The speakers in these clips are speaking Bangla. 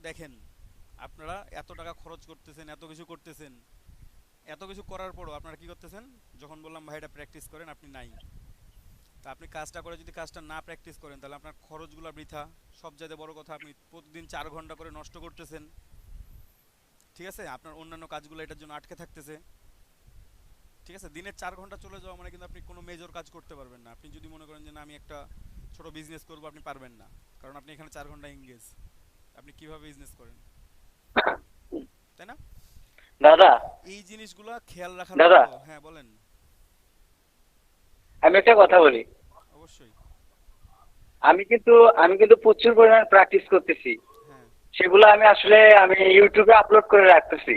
দেখেন, আপনারা এত টাকা খরচ করতেছেন, এত কিছু করতেছেন, এত কিছু করার পরও আপনারা কি করতেছেন? যখন বললাম ভাই এটা প্র্যাকটিস করেন, আপনি নাই। তা আপনি কাজটা করে যদি কাজটা না প্র্যাকটিস করেন, তাহলে আপনার খরচগুলো বৃথা। সবচাইতে বড় কথা, আপনি প্রতিদিন 4 ঘন্টা করে নষ্ট করতেছেন। ঠিক আছে, আপনার অন্যান্য কাজগুলো এটার জন্য আটকে থাকতেছে। ঠিক আছে, দিনের 4 ঘন্টা চলে যাওয়া মানে কিন্তু আপনি কোনো মেজর কাজ করতে পারবেন না। আপনি যদি মনে করেন যে না আমি একটা ছোট বিজনেস করবো, আপনি পারবেন না। কারণ আপনি এখানে 4 ঘন্টা এঙ্গেজ। আপনি কিভাবে বিজনেস করেন, তাই না? দাদা, এই জিনিসগুলো খেয়াল রাখার দাদা, পরও, হ্যাঁ বলেন। আমি একটা কথা বলি। অবশ্যই। আমি কিন্তু আমি কিন্তু প্রচুর পরিমাণ প্র্যাকটিস করতেছি। হ্যাঁ। সেগুলো আমি ইউটিউবে আপলোড করে রাখতেছি,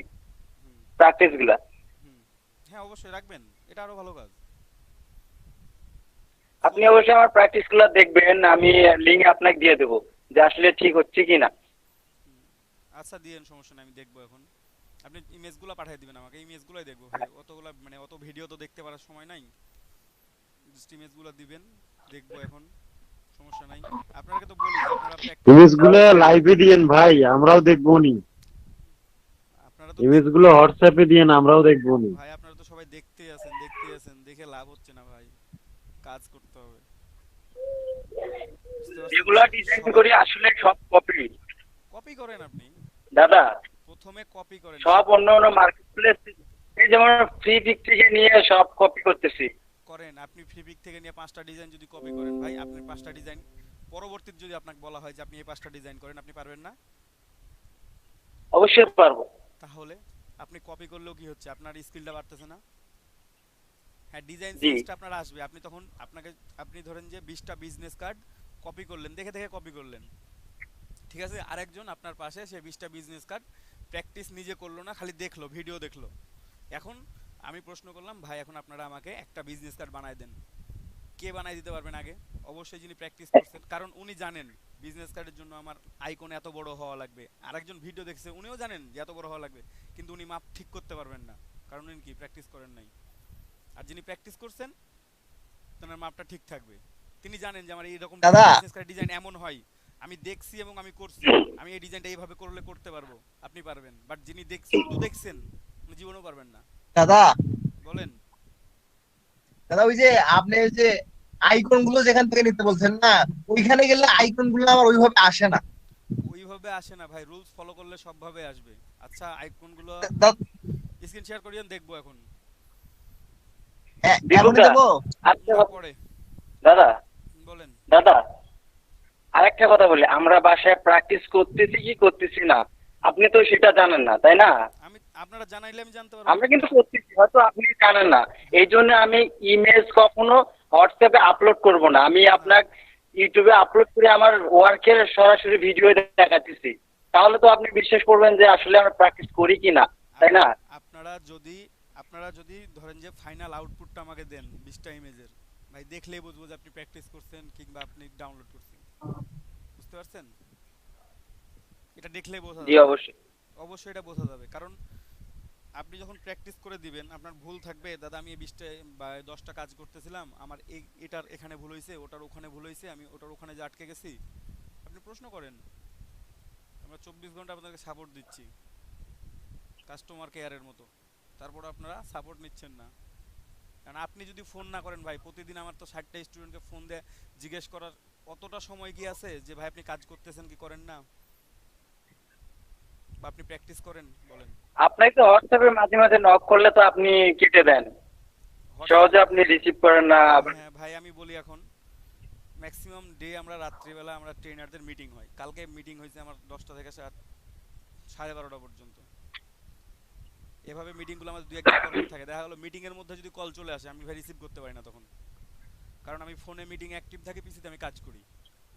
হুম। প্র্যাকটিস গুলা। হুম। হ্যাঁ, অবশ্যই রাখবেন। এটা আরো ভালো কাজ। আপনি প্রতি অবশ্যই আমার প্র্যাকটিস গুলা দেখবেন, আমি লিঙ্ক আপনাকে দিয়ে দেবো যে আসলে ঠিক হচ্ছে কিনা। হুম, আচ্ছা দিয়েন, সমস্যা নেই, আমি দেখবো এখন। আপনি ইমেজগুলো পাঠিয়ে দিবেন আমাকে, ইমেজগুলোই দেখবো ভাই। অতগুলা মানে অত ভিডিও তো দেখতে পারার সময় নাই। জাস্ট ইমেজগুলো দিবেন, দেখবো এখন। সমস্যা নাই। আপনাকে তো বলি যে আপনারা প্র্যাকটিস ইমেজ করেন। গুলো লাইভে দিয়েন ভাই, আমরাও দেখবো নি। আপনারা তো ইমেজ দেখতে, গুলো হোয়াটসঅ্যাপে দিয়েন, আমরাও দেখবো নি। ভাই আপনারা তো সবাই দেখতেই আছেন, দেখতেই আছেন, দেখে লাভ হচ্ছে না ভাই। কাজ করতে হবে, বুঝতে পারছেন? যেগুলা ডিজাইন সবাই করি আসলে সব কপি। কপি করেন আপনি। দাদা, প্রথমে কপি করেন সব অন্য অন্য মার্কেট প্লেস, এই যেমন ফ্রি পিক থেকে নিয়ে সব কপি করতেছি। করেন আপনি ফেব্রিক থেকে নিয়ে 5টা ডিজাইন যদি কপি করেন ভাই, আপনি 5টা ডিজাইন পরবর্তীতে যদি আপনাকে বলা হয় যে আপনি এই 5টা ডিজাইন করেন, আপনি পারবেন না? অবশ্যই পারবো। তাহলে আপনি কপি করলেও কি হচ্ছে, আপনার স্কিলটা বাড়তেছে না? হ্যাঁ, ডিজাইন জি। সেন্সটা আপনার আসবে। আপনি তখন আপনাকে, আপনি ধরেন যে 20টা বিজনেস কার্ড কপি করলেন, দেখে দেখে কপি করলেন। ঠিক আছে, আরেকজন আপনার পাশে সে 20টা বিজনেস কার্ড প্র্যাকটিস নিজে করলো না, খালি দেখলো, ভিডিও দেখলো। এখন আমি প্রশ্ন করলাম ভাই, এখন আপনারা আমাকে একটা বিজনেস কার্ড বানায় দেন। কে বানাই দিতে পারবেন আগে? অবশ্যই যিনি প্র্যাকটিস করছেন, কারণ উনি জানেন বিজনেস কার্ডের জন্য আমার আইকন এত বড় হওয়া লাগবে। আরেকজন ভিডিও দেখছে, উনিও জানেন যে এত বড় হওয়া লাগবে, কিন্তু উনি মাপ ঠিক করতে পারবেন না, কারণ উনি কি প্র্যাকটিস করেন নাই। আর যিনি প্র্যাকটিস করছেন, তার মাপটা ঠিক থাকবে। তিনি জানেন যে আমার এইরকম দাদা বিজনেস কার্ডের ডিজাইন এমন হয়, আমি দেখছি এবং আমি করছি, আমি এই ডিজাইনটা এইভাবে করলে করতে পারবো। আপনি পারবেন, বাট যিনি শুধু দেখছেন, উনি জীবনেও পারবেন না। দাদা বলেন। দাদা ওই যে আপনি ওই যে আইকন গুলো যেখান থেকে নিতে বলছেন না, ওইখানে গেলে আইকন গুলো আমার ওইভাবে আসে না। ওইভাবে আসে না ভাই, রুলস ফলো করলে সবভাবে আসবে। আচ্ছা, আইকনগুলো দা- স্ক্রিন শেয়ার করিয়েন, দেখবো এখন। দীপক এখনই দা, দেবো। আচ্ছা, না, পরে। দাদা, বলেন। দাদা, আরেকটা কথা বলি, আমরা বাসায় প্র্যাকটিস করতেছি কি করতেছি না, আপনি তো সেটা জানেন না, তাই না? আমি, আপনারা জানাইলে আমি জানতে পারবো। আমরা কিন্তু করতেছি, হয়তো আপনি জানেন না। এই জন্য আমি ইমেজ কখনো হোয়াটসঅ্যাপে আপলোড করব না, আমি হ্যাঁ। আপনার ইউটিউবে আপলোড করে আমার ওয়ার্কের সরাসরি ভিডিও দেখাতেছি। তাহলে তো আপনি বিশ্বাস করবেন যে আসলে আমরা প্র্যাকটিস করি কি না, তাই না? আপনারা যদি, আপনারা যদি ধরেন যে ফাইনাল আউটপুটটা আমাকে দেন 20টা ইমেজের, ভাই দেখলেই বুঝবো যে আপনি প্র্যাকটিস করছেন কিংবা আপনি ডাউনলোড করছেন। বুঝতে পারছেন? এটা দেখলেই বোঝা জি, যাবে। অবশ্যই। অবশ্যই এটা বোঝা যাবে, কারণ আপনি যখন প্র্যাকটিস করে দিবেন, আপনার ভুল থাকবে, দাদা আমি এই 20টা বা 10টা কাজ করতেছিলাম, আমার এটার এখানে ভুল হয়েছে, ওটার ওখানে ভুল হয়েছে, আমি ওটার ওখানে যে আটকে গেছি। আপনি প্রশ্ন করেন, আমরা 24 ঘন্টা আপনাদেরকে সাপোর্ট দিচ্ছি, কাস্টমার কেয়ারের মতো। তারপর আপনারা সাপোর্ট নিচ্ছেন না। কারণ আপনি যদি ফোন না করেন ভাই, প্রতিদিন আমার তো 60টা স্টুডেন্টকে ফোন দিয়ে জিজ্ঞেস করার অতটা সময় কি আছে যে ভাই আপনি কাজ করতেছেন কি করেন না, বা আপনি প্র্যাকটিস করেন, বলেন। আপনাকে তো হোয়াটসঅ্যাপে মাঝে মাঝে নক করলে তো আপনি কেটে দেন, হোয়াটসঅ্যাপে, সহজে আপনি রিসিভ করেন না আবার। হ্যাঁ ভাই আমি বলি এখন, ম্যাক্সিমাম ডে আমরা রাত্রিবেলা আমরা ট্রেনারদের মিটিং হয়। কালকে মিটিং হয়েছে আমার 10টা থেকে 12:30 পর্যন্ত। এভাবে মিটিংগুলো আমাদের দুই একদিন পর পর থাকে। দেখা গেলো মিটিংয়ের মধ্যে যদি কল চলে আসে, আমি ভাই রিসিভ করতে পারি না তখন, কারণ আমি ফোনে মিটিং অ্যাক্টিভ থাকি, পিসিতে আমি কাজ করি।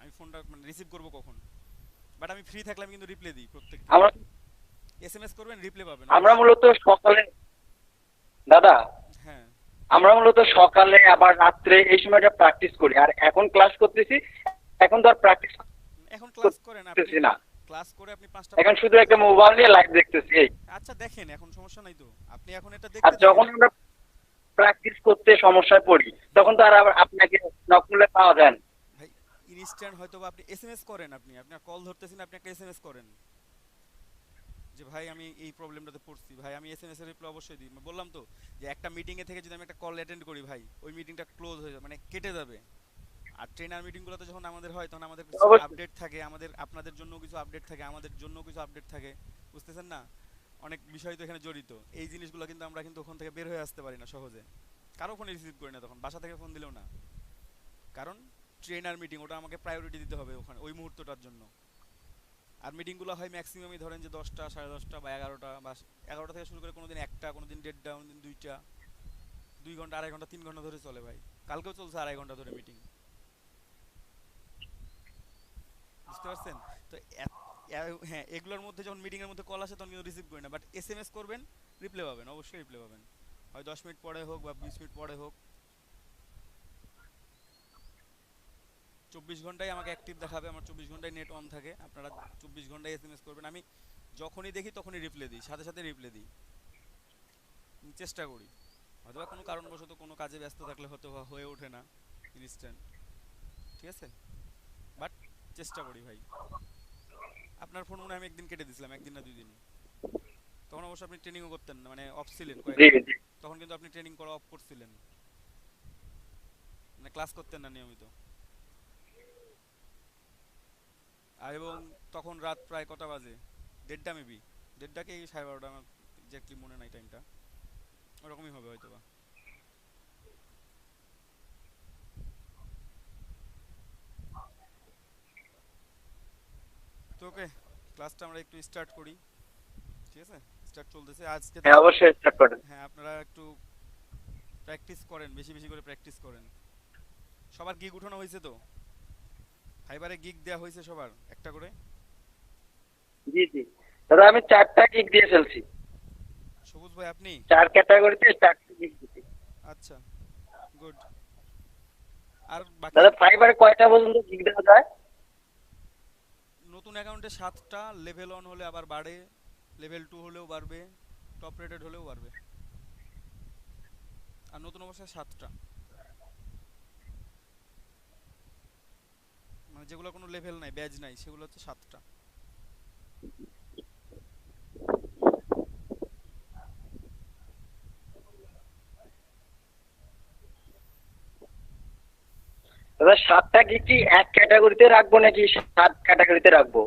আমি ফোনটা মানে রিসিভ করবো কখন? বাট আমি ফ্রি থাকলে আমি কিন্তু রিপ্লাই দিই প্রত্যেকটার। আমরা এসএমএস করবেন, রিপ্লাই পাবেন আমরা অবশ্যই। মূলত সকালে, দাদা, হ্যাঁ। আমরা মূলত সকালে আবার রাত্রে এই সময়টা প্র্যাকটিস করি, আর এখন ক্লাস করতেছি। এখন তো আর প্র্যাকটিস এখন ক্লাস করেন আপনি, করতেছি না, ক্লাস করে আপনি 5টা এখন পয়েন্ট শুধু লিখে একটা ফেলেন। মোবাইল নিয়ে লাইভ দেখতেছি এই। আচ্ছা দেখেন, এখন সমস্যা নাই তো, আপনি এখন এটা আর দেখতে থাকেন। যখন আমরা প্র্যাকটিস করতে সমস্যায় পড়ি, তখন তো আর আবার আপনাকে নক করলে পাওয়া যায় না। ভাই ইনস্ট্যান্ট হয়তো বা আপনি এসএমএস করেন, আপনি আপনার কল ধরতেছেন, আপনি একটা এসএমএস করেন। যে ভাই আমি এই প্রবলেমটাতে পড়ছি, ভাই আমি এসএমএস এর রিপ্লাই অবশ্যই দিই। বললাম তো যে একটা মিটিং এ থেকে যদি আমি একটা কল অ্যাটেন্ড করি ভাই, ওই মিটিংটা ক্লোজ হয়ে যাবে, মানে কেটে যাবে। আর ট্রেনার মিটিংগুলোতে যখন আমাদের হয় তখন আমাদের কিছু অবশ্যই। আপডেট থাকে, আমাদের আপনাদের জন্য কিছু আপডেট থাকে, আমাদের জন্য কিছু আপডেট থাকে, বুঝতেছেন না? অনেক বিষয় তো এখানে জড়িত। এই জিনিসগুলো কিন্তু আমরা কিন্তু ওখান থেকে বের হয়ে আসতে পারি না সহজে, কারো ফোনে রিসিভ করি না, তখন বাসা থেকে ফোন দিলেও না, কারণ ট্রেনার মিটিং, ওটা আমাকে প্রায়োরিটি দিতে হবে ওখানে ওই মুহূর্তটার জন্য। আর মিটিংগুলো হয় ম্যাক্সিমামই ধরেন যে 10টা, 10:30 বা 11টা, বা 11টা থেকে শুরু করে কোনোদিন 1টা, কোনোদিন 1:30, কোনোদিন 2টা, 2 ঘন্টা, 2.5 ঘন্টা, 3 ঘন্টা ধরে চলে ভাই। কালকেও চলছে 2.5 ঘন্টা ধরে মিটিং, বুঝতে পারছেন? তো হ্যাঁ, এগুলোর মধ্যে যখন মিটিং এর মধ্যে কল আসে তখন কিন্তু রিসিভ করি না, বাট এসএমএস করবেন, রিপ্লাই পাবেন, অবশ্যই রিপ্লাই পাবেন, হয় 10 মিনিট পরে হোক বা 20 মিনিট পরে হোক। 24 ঘন্টায় আমাকে অ্যাক্টিভ দেখাবে, আমার 24 ঘন্টায় নেট অন থাকে, আপনারা 24 ঘন্টায় এসএমএস করবেন, আমি যখনই দেখি তখনই রিপ্লাই দিই, সাথে সাথে রিপ্লাই দিই, চেষ্টা করি। হয়তো বা কোনো কারণবশত কোনো কাজে ব্যস্ত থাকলে হয়তো বা হয়ে ওঠে না ইনস্ট্যান্ট, ঠিক আছে, বাট চেষ্টা করি ভাই। আপনার ফোন মনে হয় আমি একদিন কেটে দিয়েছিলাম, একদিন না 2 দিন, তখন অবশ্য আপনি ট্রেনিংও করতেন না, মানে অফ ছিলেন জি কয়েকদিন, জি। তখন কিন্তু আপনি ট্রেনিং করা অফ করছিলেন, মানে ক্লাস করতেন না নিয়মিত। আর এবং তখন রাত প্রায় কটা বাজে, 1:30 মেবি, 1:30 কি 12:30, আমার এক্স্যাক্টলি মনে নাই টাইমটা, ওরকমই হবে হয়তো বা। তো ওকে, ক্লাসটা আমরা একটু স্টার্ট করি, ঠিক আছে? স্টার্ট চলতেছে আজকে হ্যাঁ থেকে। অবশ্যই স্টার্ট করেন। হ্যাঁ, আপনারা একটু প্র্যাকটিস করেন, বেশি বেশি করে প্র্যাকটিস করেন। সবার গিগ উঠানো হয়েছে তো? ফাইবারে গিগ দেওয়া হয়েছে সবার একটা করে? জি জি। দাদা আমি 4টা গিগ দিয়ে ফেলছি। সবুজ ভাই আপনি? 4 ক্যাটাগরিতে 4টা গিগ দিছি। আচ্ছা, গুড। আর বাকি দাদা ফাইবারে কয়টা পর্যন্ত গিগ দেওয়া যায়? নতুন অ্যাকাউন্টে 7টা, লেভেল 1 হলে আবার বাড়ে, লেভেল 2 হলেও বাড়বে, টপ রেটেড হলেও বাড়বে। আর নতুন অবস্থায় 7টা, মানে যেগুলো কোনো লেভেল নাই, ব্যাজ নাই, সেগুলো হচ্ছে 7টা। দাদা 7টা গিগ কি এক ক্যাটাগরিতে রাখবো নাকি 7 ক্যাটাগরিতে রাখবো?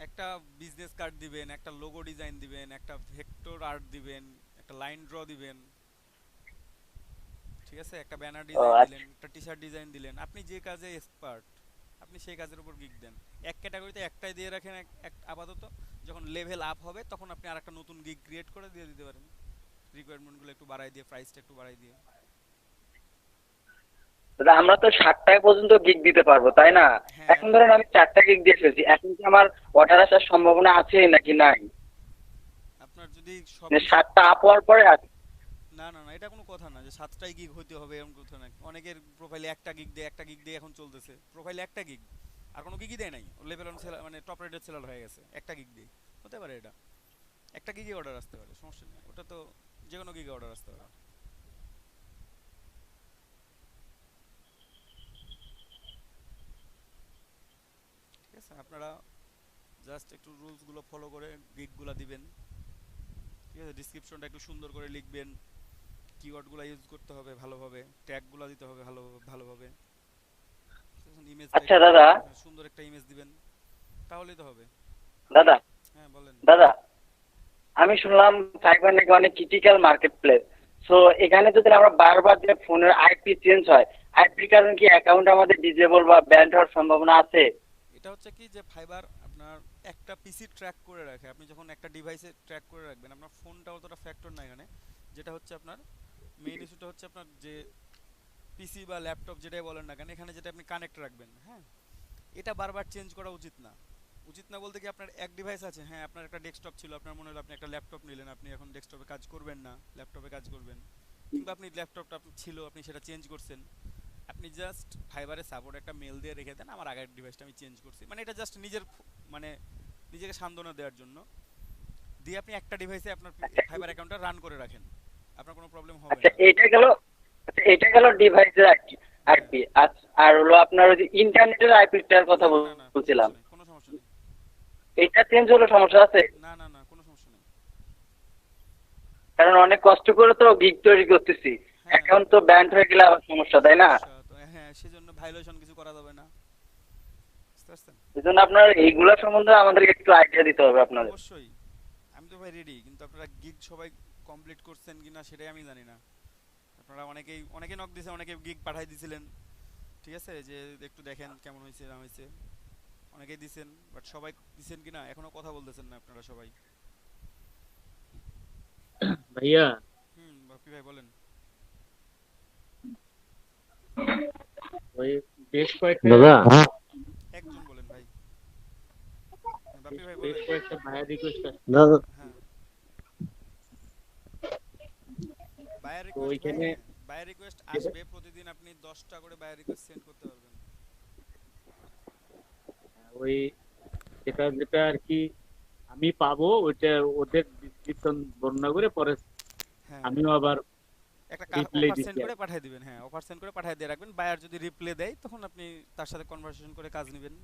একটা বিজনেস কার্ড দিবেন, একটা লোগো ডিজাইন দিবেন, একটা ভেক্টর আর্ট দিবেন, একটা লাইন ড্র দিবেন, ঠিক আছে, একটা ব্যানার ও ডিজাইন দিলেন, আচ্ছা। একটা টি শার্ট ডিজাইন দিলেন, আপনি যে কাজে এক্সপার্ট আপনি সেই কাজের উপর গিগ দেন। এক ক্যাটাগরিতে একটাই দিয়ে রাখেন, আপাতত যখন লেভেল আপ হবে তখন আপনি আরেকটা নতুন গিগ ক্রিয়েট করে দিয়ে দিতে পারেন, রিকোয়ারমেন্টগুলো একটু বাড়াই দিয়ে, প্রাইসটা একটু বাড়াই দিয়ে। দাদা আমরা তো 7টা পর্যন্ত গিগ দিতে পারবো তাই না? হ্যাঁ, এখন ধরেন আমি 4টা গিগ দিয়ে ফেলছি, এখন কি আমার অর্ডার আসার সম্ভাবনা আছে নাকি নাই? আপনার যদি সব মানে 7টা আপ হওয়ার পরে আছে। না না না, এটা কোনো কথা না যে 7টাই গিগ হতে হবে এরকম কথা না। অনেকের প্রোফাইলে একটা গিগ দেয়, একটা গিগ দিয়ে এখন চলতেছে, প্রোফাইলে একটা গিগ, আর কোনো গিগই দেয় নাই, লেভেল অন সেলার মানে টপ রেটেড সেলার হয়ে গেছে একটা গিগ দিয়ে। হতে পারে এটা, একটা গিগে অর্ডার আসতে পারে, সমস্যা নেই, ওটা তো যে কোনো গিগে অর্ডার আসতে পারে, ঠিক আছে? আপনারা জাস্ট একটু রুলসগুলো ফলো করে গিগগুলো দিবেন, ঠিক আছে? ডিসক্রিপশনটা একটু সুন্দর করে লিখবেন, কিওয়ার্ডগুলো ইউজ করতে হবে ভালোভাবে, ট্যাগগুলো দিতে হবে ভালোভাবে, ইমেজটা আচ্ছা একটু দাদা, সুন্দর একটা ইমেজ দিবেন, তাহলেই তো হবে। দাদা হ্যাঁ বলেন। দাদা আমি শুনলাম ফাইবার নাকি অনেক ক্রিটিক্যাল মার্কেট প্লেস। সো এখানে যদি আমরা বারবার যে ফোনের আইপি চেঞ্জ হয়, আইপির কারণে কি অ্যাকাউন্ট আমাদের ডিজেবল বা ব্যান হওয়ার সম্ভাবনা আছে? এটা হচ্ছে কি যে ফাইবার আপনার একটা পিসি ট্র্যাক করে রাখে, আপনি যখন একটা ডিভাইসে ট্র্যাক করে রাখবেন, আপনার ফোনটা অতটা ফ্যাক্টর না এখানে। যেটা হচ্ছে আপনার মেইন ইস্যুটা হচ্ছে আপনার যে পিসি বা ল্যাপটপ যেটাই বলেন না কেন, এখানে যেটা আপনি কানেক্ট রাখবেন, হ্যাঁ, এটা বারবার চেঞ্জ করা উচিত না। উচিত না বলতে কি, আপনার এক ডিভাইস আছে, হ্যাঁ, আপনার একটা ডেস্কটপ ছিল, আপনার মনে হলো আপনি একটা ল্যাপটপ নিলেন, আপনি এখন ডেস্কটপে কাজ করবেন না, ল্যাপটপে কাজ করবেন, কিংবা আপনি ল্যাপটপটা ছিল, আপনি সেটা চেঞ্জ করছেন, আপনি জাস্ট ফাইবারে সাপোর্ট একটা মেল দিয়ে রেখে দেন, আমার আগের ডিভাইসটা আমি চেঞ্জ করছি, মানে এটা জাস্ট নিজের মানে নিজেকে সান্ত্বনা দেওয়ার জন্য দিয়ে আপনি একটা ডিভাইসে আপনার আচ্ছা ফাইবার অ্যাকাউন্টটা রান করে রাখেন, আপনার কোনো প্রবলেম হবে আচ্ছা না। এটা গেল, আচ্ছা এটা গেল ডিভাইসের হ্যাঁ, আইপি। আচ্ছা আর হলো আপনার ওই যে ইন্টারনেটের আইপিটার কথা না না না, কোনো বলছিলাম, সমস্যা নেই, কোনো সমস্যা নেই, এটা চেঞ্জ হলে সমস্যা আছে? না না না, কোনো সমস্যা নেই। কারণ অনেক কষ্ট করে তো গিগ তৈরি করতেছি, হ্যাঁ অ্যাকাউন্ট তো ব্যান্ড হয়ে গেলে আবার সমস্যা, তাই না? সমস্যা তো, হ্যাঁ সেজন্য ভাইলেশন কিছু করা যাবে না, বুঝতে পারছেন? এই জন্য আপনার এইগুলা সম্বন্ধে আমাদেরকে একটু আইডিয়া দিতে হবে আপনাদের। অবশ্যই, আমি তো ভাই রেডি, কিন্তু আপনারা গিগ সবাই কমপ্লিট করছেন কিনা সেটাই আমি জানি না। আপনারা অনেকে নক দিয়েছে, অনেকে গিগ পাঠাই দিছিলেন, ঠিক আছে, যে একটু দেখেন কেমন হয়েছে না হয়েছে, অনেকেই দিছেন, বাট সবাই দিছেন কিনা এখনো কথা বলতেছেন না আপনারা সবাই। ভাইয়া বাপি ভাই বলেন। ওই বেশ কয়েকটা দাদা একজন বলেন ভাই। বাপি ভাই বেশ বলেন। কয়েকটা ভাইয়া রিকোয়েস্ট দাদা হ্যাঁ বায়ার তো রিকোয়েস্ট ভাই, ওইখানে হ্যাঁ বায়ার রিকোয়েস্ট আসবে, প্রতিদিন আপনি 10টা করে বায়ার রিকোয়েস্ট সেন্ড করতে পারবেন। ওই যেটা যেটা আর কি আমি পাবো ওইটা ওদের ডিসক্রিপশন বর্ণনা করে পরে হ্যাঁ আমিও আবার একটা রিপ্লাই অফার সেন্ড দিচ্ছি আর করে পাঠিয়ে দিবেন, হ্যাঁ অফার সেন্ড করে পাঠিয়ে দিয়ে রাখবেন, বায়ার যদি রিপ্লাই দেয় তখন আপনি তার সাথে কনভারসেশন করে কাজ নেবেন,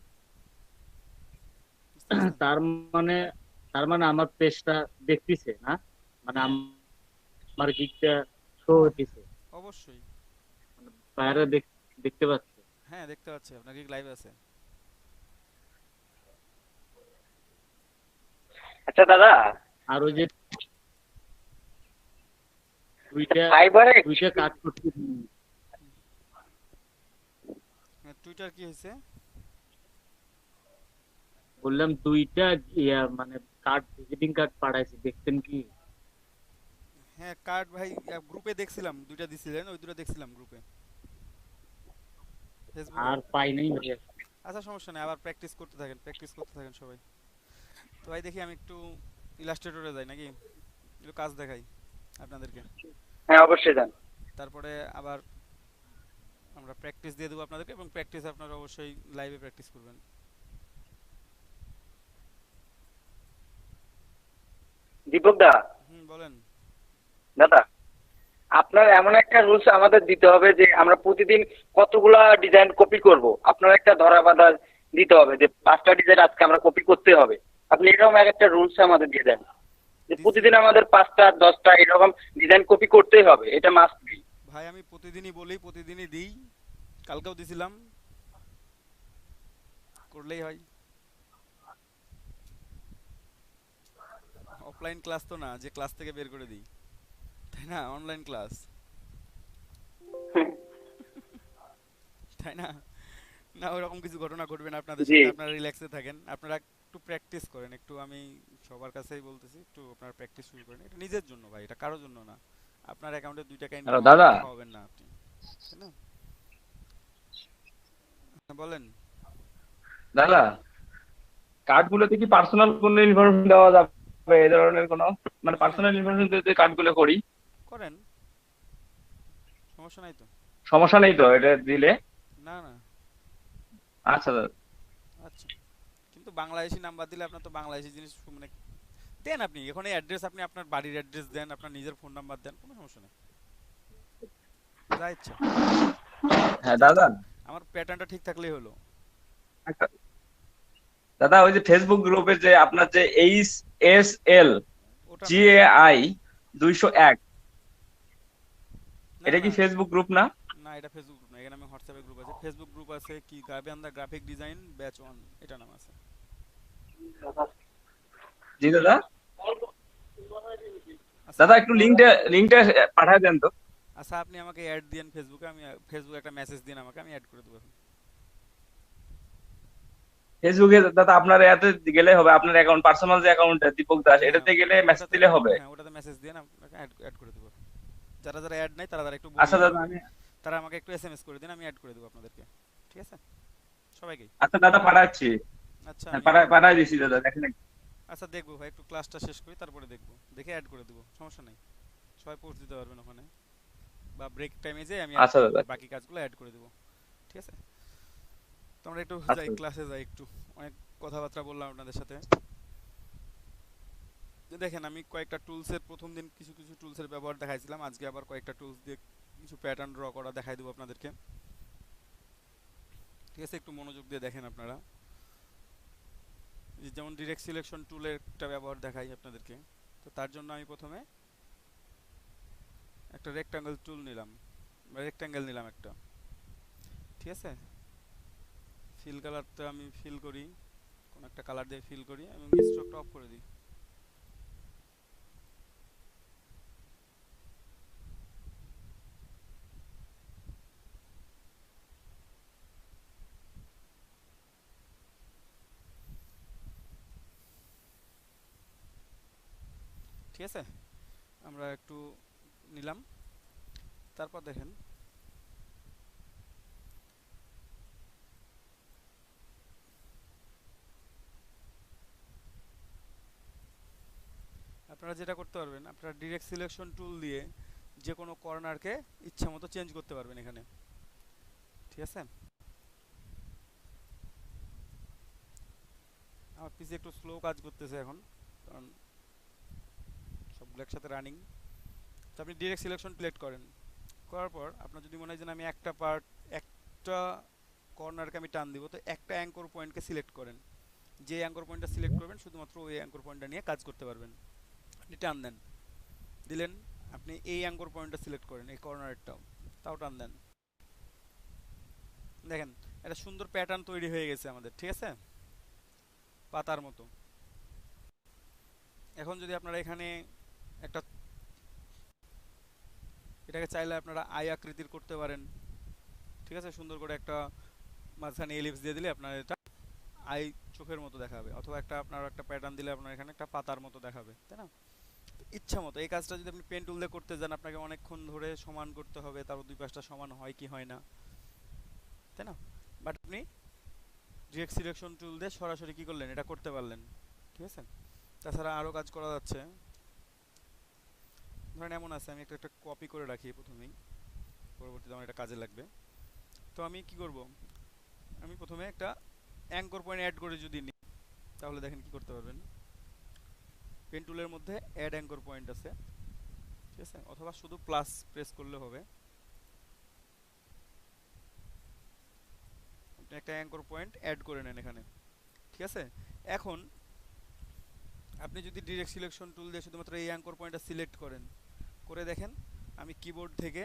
বুঝতে পারছেন? তার মানে তার মানে আমার পেজটা দেখতেছে না, মানে হ্যাঁ আমার গিকটা শো হতেছে, অবশ্যই, বাইরে দেখতে পাচ্ছে। হ্যাঁ দেখতে পাচ্ছি আপনার কি লাইভ আছে। আচ্ছা দাদা, আর ওই যে দুইটা ফাইবারে দুইটা কাজ করতে টুইটার কি হয়েছে? বললাম দুইটা মানে কার্ড ভিজিটিং কার্ড পাঠাইছি, দেখতেন কি? হ্যাঁ কার্ড ভাই গ্রুপে দেখছিলাম, দুইটা দিছিলেন, ওই দুটো দেখছিলাম গ্রুপে ফেসবুকে। আর পাই নাই ভাইয়া। আচ্ছা সমস্যা নেই, আবার প্র্যাকটিস করতে থাকেন, প্র্যাকটিস করতে থাকেন সবাই। তো ভাই দেখি আমি একটু ইলাস্ট্রেটরে যাই নাকি, একটু কাজ দেখাই আপনাদেরকে, হ্যাঁ অবশ্যই যান। তারপরে আবার আমরা প্র্যাকটিস দিয়ে দেবো আপনাদেরকে, এবং প্র্যাকটিস আপনারা অবশ্যই লাইভে প্র্যাকটিস করবেন। দীপক দা, বলেন। দাদা আপনার এমন একটা রুলস আমাদের দিতে হবে যে আমরা প্রতিদিন কতগুলা ডিজাইন কপি করব, আপনার একটা ধরা বাঁধা দিতে হবে যে 5টা ডিজাইন আজকে আমরা কপি করতে হবে। আপনি এরকম একটা রুলস আমাদের দিয়ে দেন যে দিছি প্রতিদিন আমাদের 5টা 10টা এরকম ডিজাইন কপি করতেই হবে, এটা মাস্ট বি। ভাই, আমি প্রতিদিনই বলি, প্রতিদিনই দিই, কালকেও দিছিলাম, করলেই হয়। অফলাইন ক্লাস তো না যে ক্লাস থেকে বের করে দিই, তাই না? অনলাইন ক্লাস, তাই না? না ওরকম কিছু ঘটনা ঘটবে না আপনাদের জি। সাথে, আপনারা রিল্যাক্সে থাকেন, আপনারা একটু প্র্যাকটিস করেন, একটু আমি সবার কাছেই বলতেছি, একটু আপনারা প্র্যাকটিস শুরু করেন, এটা নিজের জন্য ভাই, এটা কারোর জন্য না। আপনার অ্যাকাউন্টে 2 টাকা হ্যালো ইনকাম হবে, দাদা, খাওয়াবেন না আপনি, তাই না? হ্যাঁ, বলেন। দাদা কার্ডগুলোতে কি পার্সোনাল কোনো ইনফরমেশন দেওয়া যাবে? এই ধরনের কোনো মানে হ্যাঁ পার্সোনাল ইনফরমেশন যদি কার্ডগুলো করি করেন, সমস্যা নাই তো। সমস্যা নেই তো এটা দিলে? না না। আচ্ছা দাদা। আচ্ছা, কিন্তু বাংলাদেশি নাম্বার দিলে আপনার তো বাংলাদেশি জিনিস মানে দেন, আপনি এখানে অ্যাড্রেস, আপনি আপনার বাড়ির অ্যাড্রেস দেন, আপনার নিজের ফোন নাম্বার দেন, কোনো সমস্যা নেই, যা ইচ্ছা। হ্যাঁ জাস্ট দাদা, আমার প্যাটার্নটা ঠিক থাকলেই হলো। একটা দাদা ওই যে ফেসবুক গ্রুপে যে আপনার যে HSL ওটা না, GAI 201, না এটা কি না ফেসবুক গ্রুপ না? না, এটা ফেসবুক গ্রুপ না, এখানে আমি হোয়াটসঅ্যাপে গ্রুপ আছে, ফেসবুক গ্রুপ আছে কি গাবিয়ান্দা গ্রাফিক ডিজাইন ব্যাচ 1, এটা নাম আছে। জি দাদা। আচ্ছা দাদা একটু লিঙ্কটা পাঠায় দেন তো। আচ্ছা, আপনি আমাকে অ্যাড দিন ফেসবুকে, আমি ফেসবুকে একটা মেসেজ দিন আমাকে, আমি অ্যাড করে দেবো এখন। ফেসবুকে দাদা আপনার এতে গেলে হবে, আপনার অ্যাকাউন্ট পার্সোনাল যে অ্যাকাউন্ট দীপক দাস, হ্যাঁ এটাতে গেলে মেসেজ দিলে হবে? হ্যাঁ ওটাতে মেসেজ দিন, আপনাকে অ্যাড করে দেবো। যারা যারা অ্যাড নাই তারা তারা একটু আচ্ছা বলুন দাদা আমাকে, আমি তারা আমাকে একটু এসএমএস করে দিন, আমি অ্যাড করে দেবো আপনাদেরকে, ঠিক আছে? সবাইকেই। আচ্ছা দাদা পাঠাচ্ছি। আচ্ছা হ্যাঁ আমি, পাঠাই দিছি দাদা, দেখেন একটু। আচ্ছা দেখবো ভাই, একটু ক্লাসটা শেষ করি তারপরে দেখবো, দেখে অ্যাড করে দেবো, সমস্যা নেই, সবাই পোস্ট দিতে পারবেন ওখানে, বা ব্রেক টাইমে যে আমি আচ্ছা দাদা। বাকি কাজগুলো অ্যাড করে দেবো, ঠিক আছে? তো আমরা একটু আচ্ছা যাই, দাদা। ক্লাসে যাই, একটু অনেক কথাবার্তা বললাম আপনাদের সাথে। যে দেখেন, আমি কয়েকটা টুলসের প্রথম দিন কিছু কিছু টুলসের ব্যবহার দেখাইছিলাম, আজকে আবার কয়েকটা টুলস দিয়ে কিছু প্যাটার্ন ড্র করা দেখাই দেবো আপনাদেরকে, ঠিক আছে? একটু মনোযোগ দিয়ে দেখেন আপনারা। যেমন ডিরেক্ট সিলেকশন টুলের একটা ব্যবহার দেখাই আপনাদেরকে। তো তার জন্য আমি প্রথমে একটা রেক্টাঙ্গেল টুল নিলাম, রেক্টাঙ্গেল নিলাম একটা, ঠিক আছে। ফিল কালারটা আমি ফিল করি, কোন একটা কালার দিয়ে ফিল করি এবং স্ট্রোকটা অফ করে দিই। ঠিক আছে, আমরা একটু নিলাম। তারপর দেখেন আপনারা যেটা করতে পারবেন, আপনারা ডিরেক্ট সিলেকশন টুল দিয়ে যে কোনো কর্নারকে ইচ্ছা মতো চেঞ্জ করতে পারবেন এখানে, ঠিক আছে। আমার পিসি একটু স্লো কাজ করতেছে এখন, কারণ সবগুলো একসাথে রানিং। তো আপনি ডিরেক্ট সিলেকশন সিলেক্ট করেন, করার পর আপনার যদি মনে হয় যে আমি একটা পার্ট, একটা কর্নারকে আমি টান দিব, তো একটা অ্যাঙ্কর পয়েন্টকে সিলেক্ট করেন। যে অ্যাঙ্কর পয়েন্টটা সিলেক্ট করবেন শুধুমাত্র ওই অ্যাঙ্কর পয়েন্টটা নিয়ে কাজ করতে পারবেন। আপনি টান দেন, দিলেন, আপনি এই অ্যাঙ্কর পয়েন্টটা সিলেক্ট করেন, এই কর্নারটাও, তাও টান দেন, দেখেন একটা সুন্দর প্যাটার্ন তৈরি হয়ে গেছে আমাদের, ঠিক আছে, পাতার মতো। এখন যদি আপনারা এখানে একটা, এটাকে চাইলে আপনারা আই আকৃতির করতে পারেন, ঠিক আছে, সুন্দর করে একটা মাঝখানে এলিপস দিয়ে দিলে আপনার এটা আই চোখের মতো দেখাবে, অথবা একটা আপনার একটা প্যাটার্ন দিলে আপনার এখানে একটা পাতার মতো দেখাবে, তাই না। ইচ্ছা মতো এই কাজটা যদি আপনি পেন টুল দিয়ে করতে যান, আপনাকে অনেকক্ষণ ধরে সমান করতে হবে, তারপর দুই পাশটা সমান হয় কি হয় না, তাই না। বাট আপনি ডিরেক্ট সিলেকশন টুল দিয়ে সরাসরি কি করলেন, এটা করতে পারলেন, ঠিক আছে। তাছাড়া আরও কাজ করা যাচ্ছে, ধরেন এমন আছে, আমি একটা কপি করে রাখি প্রথমেই, পরবর্তীতে আমার এটা কাজে লাগবে। তো আমি কি করব, আমি প্রথমে একটা অ্যাঙ্কর পয়েন্ট অ্যাড করে যদি নিই, তাহলে দেখেন কি করতে পারবেন। পেন টুলের মধ্যে অ্যাড অ্যাঙ্কর পয়েন্ট আছে, ঠিক আছে, অথবা শুধু প্লাস প্রেস করলে হবে। আপনি একটা অ্যাঙ্কর পয়েন্ট অ্যাড করে নেন এখানে, ঠিক আছে। এখন আপনি যদি ডিরেক্ট সিলেকশন টুল দিয়ে শুধুমাত্র এই অ্যাঙ্কর পয়েন্টটা সিলেক্ট করেন, করে দেখেন আমি কিবোর্ড থেকে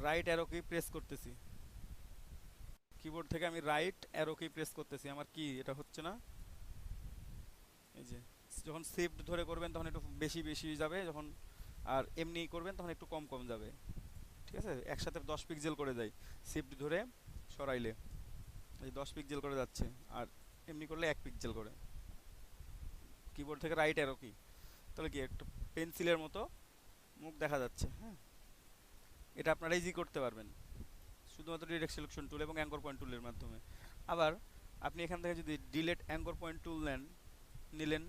রাইট অ্যারো কি প্রেস করতেছি, কিবোর্ড থেকে আমি রাইট অ্যারো কি প্রেস করতেছি, আমার কি এটা হচ্ছে না। এই যে যখন শিফট ধরে করবেন তখন একটু বেশি বেশি যাবে, যখন আর এমনি করবেন তখন একটু কম কম যাবে, ঠিক আছে। একসাথে 10 পিক্সেল করে যায় শিফট ধরে সরাইলে, এই 10 পিক্সেল করে যাচ্ছে, আর এমনি করলে 1 পিক্সেল করে। কিবোর্ড থেকে রাইট অ্যারো কি, তাহলে কি একটা পেন্সিলের মতো মুখ দেখা যাচ্ছে, হ্যাঁ। এটা আপনারা ইজি করতে পারবেন শুধুমাত্র ডিরেক্ট সিলেকশন টুল এবং অ্যাঙ্কর পয়েন্ট টুলের মাধ্যমে। আবার আপনি এখান থেকে যদি ডিলেট অ্যাঙ্কর পয়েন্ট টুল নেন, নিলেন,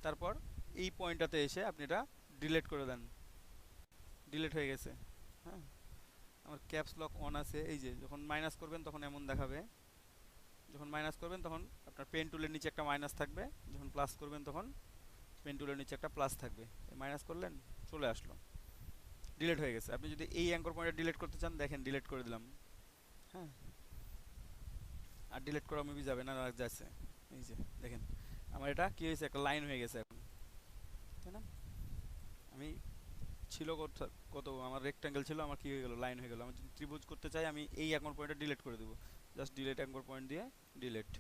তারপর এই পয়েন্টটাতে এসে আপনি এটা ডিলেট করে দেন, ডিলেট হয়ে গেছে, হ্যাঁ। আমার ক্যাপস লক অন আছে, এই যে যখন মাইনাস করবেন তখন এমন দেখাবে, যখন মাইনাস করবেন তখন আপনার পেন টুলের নিচে একটা মাইনাস থাকবে, যখন প্লাস করবেন তখন পেন টুলের নিচে একটা প্লাস থাকবে। মাইনাস করলেন, চলে আসলো, ডিলেট হয়ে গেছে। আপনি যদি এই অ্যাঙ্কর পয়েন্টটা ডিলেট করতে চান, দেখেন ডিলেট করে দিলাম, হ্যাঁ। আর ডিলেট করা মুভি যাবে না, যাচ্ছে, এই যে দেখেন আমার এটা কি হয়েছে, একটা লাইন হয়ে গেছে এখন, তাই না। আমি ছিল কত কত আমার রেক্ট্যাঙ্গেল ছিল, আমার কি হয়ে গেল, লাইন হয়ে গেল। আমি যদি ত্রিভুজ করতে চাই, আমি এই অ্যাঙ্কর পয়েন্টটা ডিলিট করে দেবো, জাস্ট ডিলিট অ্যাঙ্কর পয়েন্ট দিয়ে ডিলিট।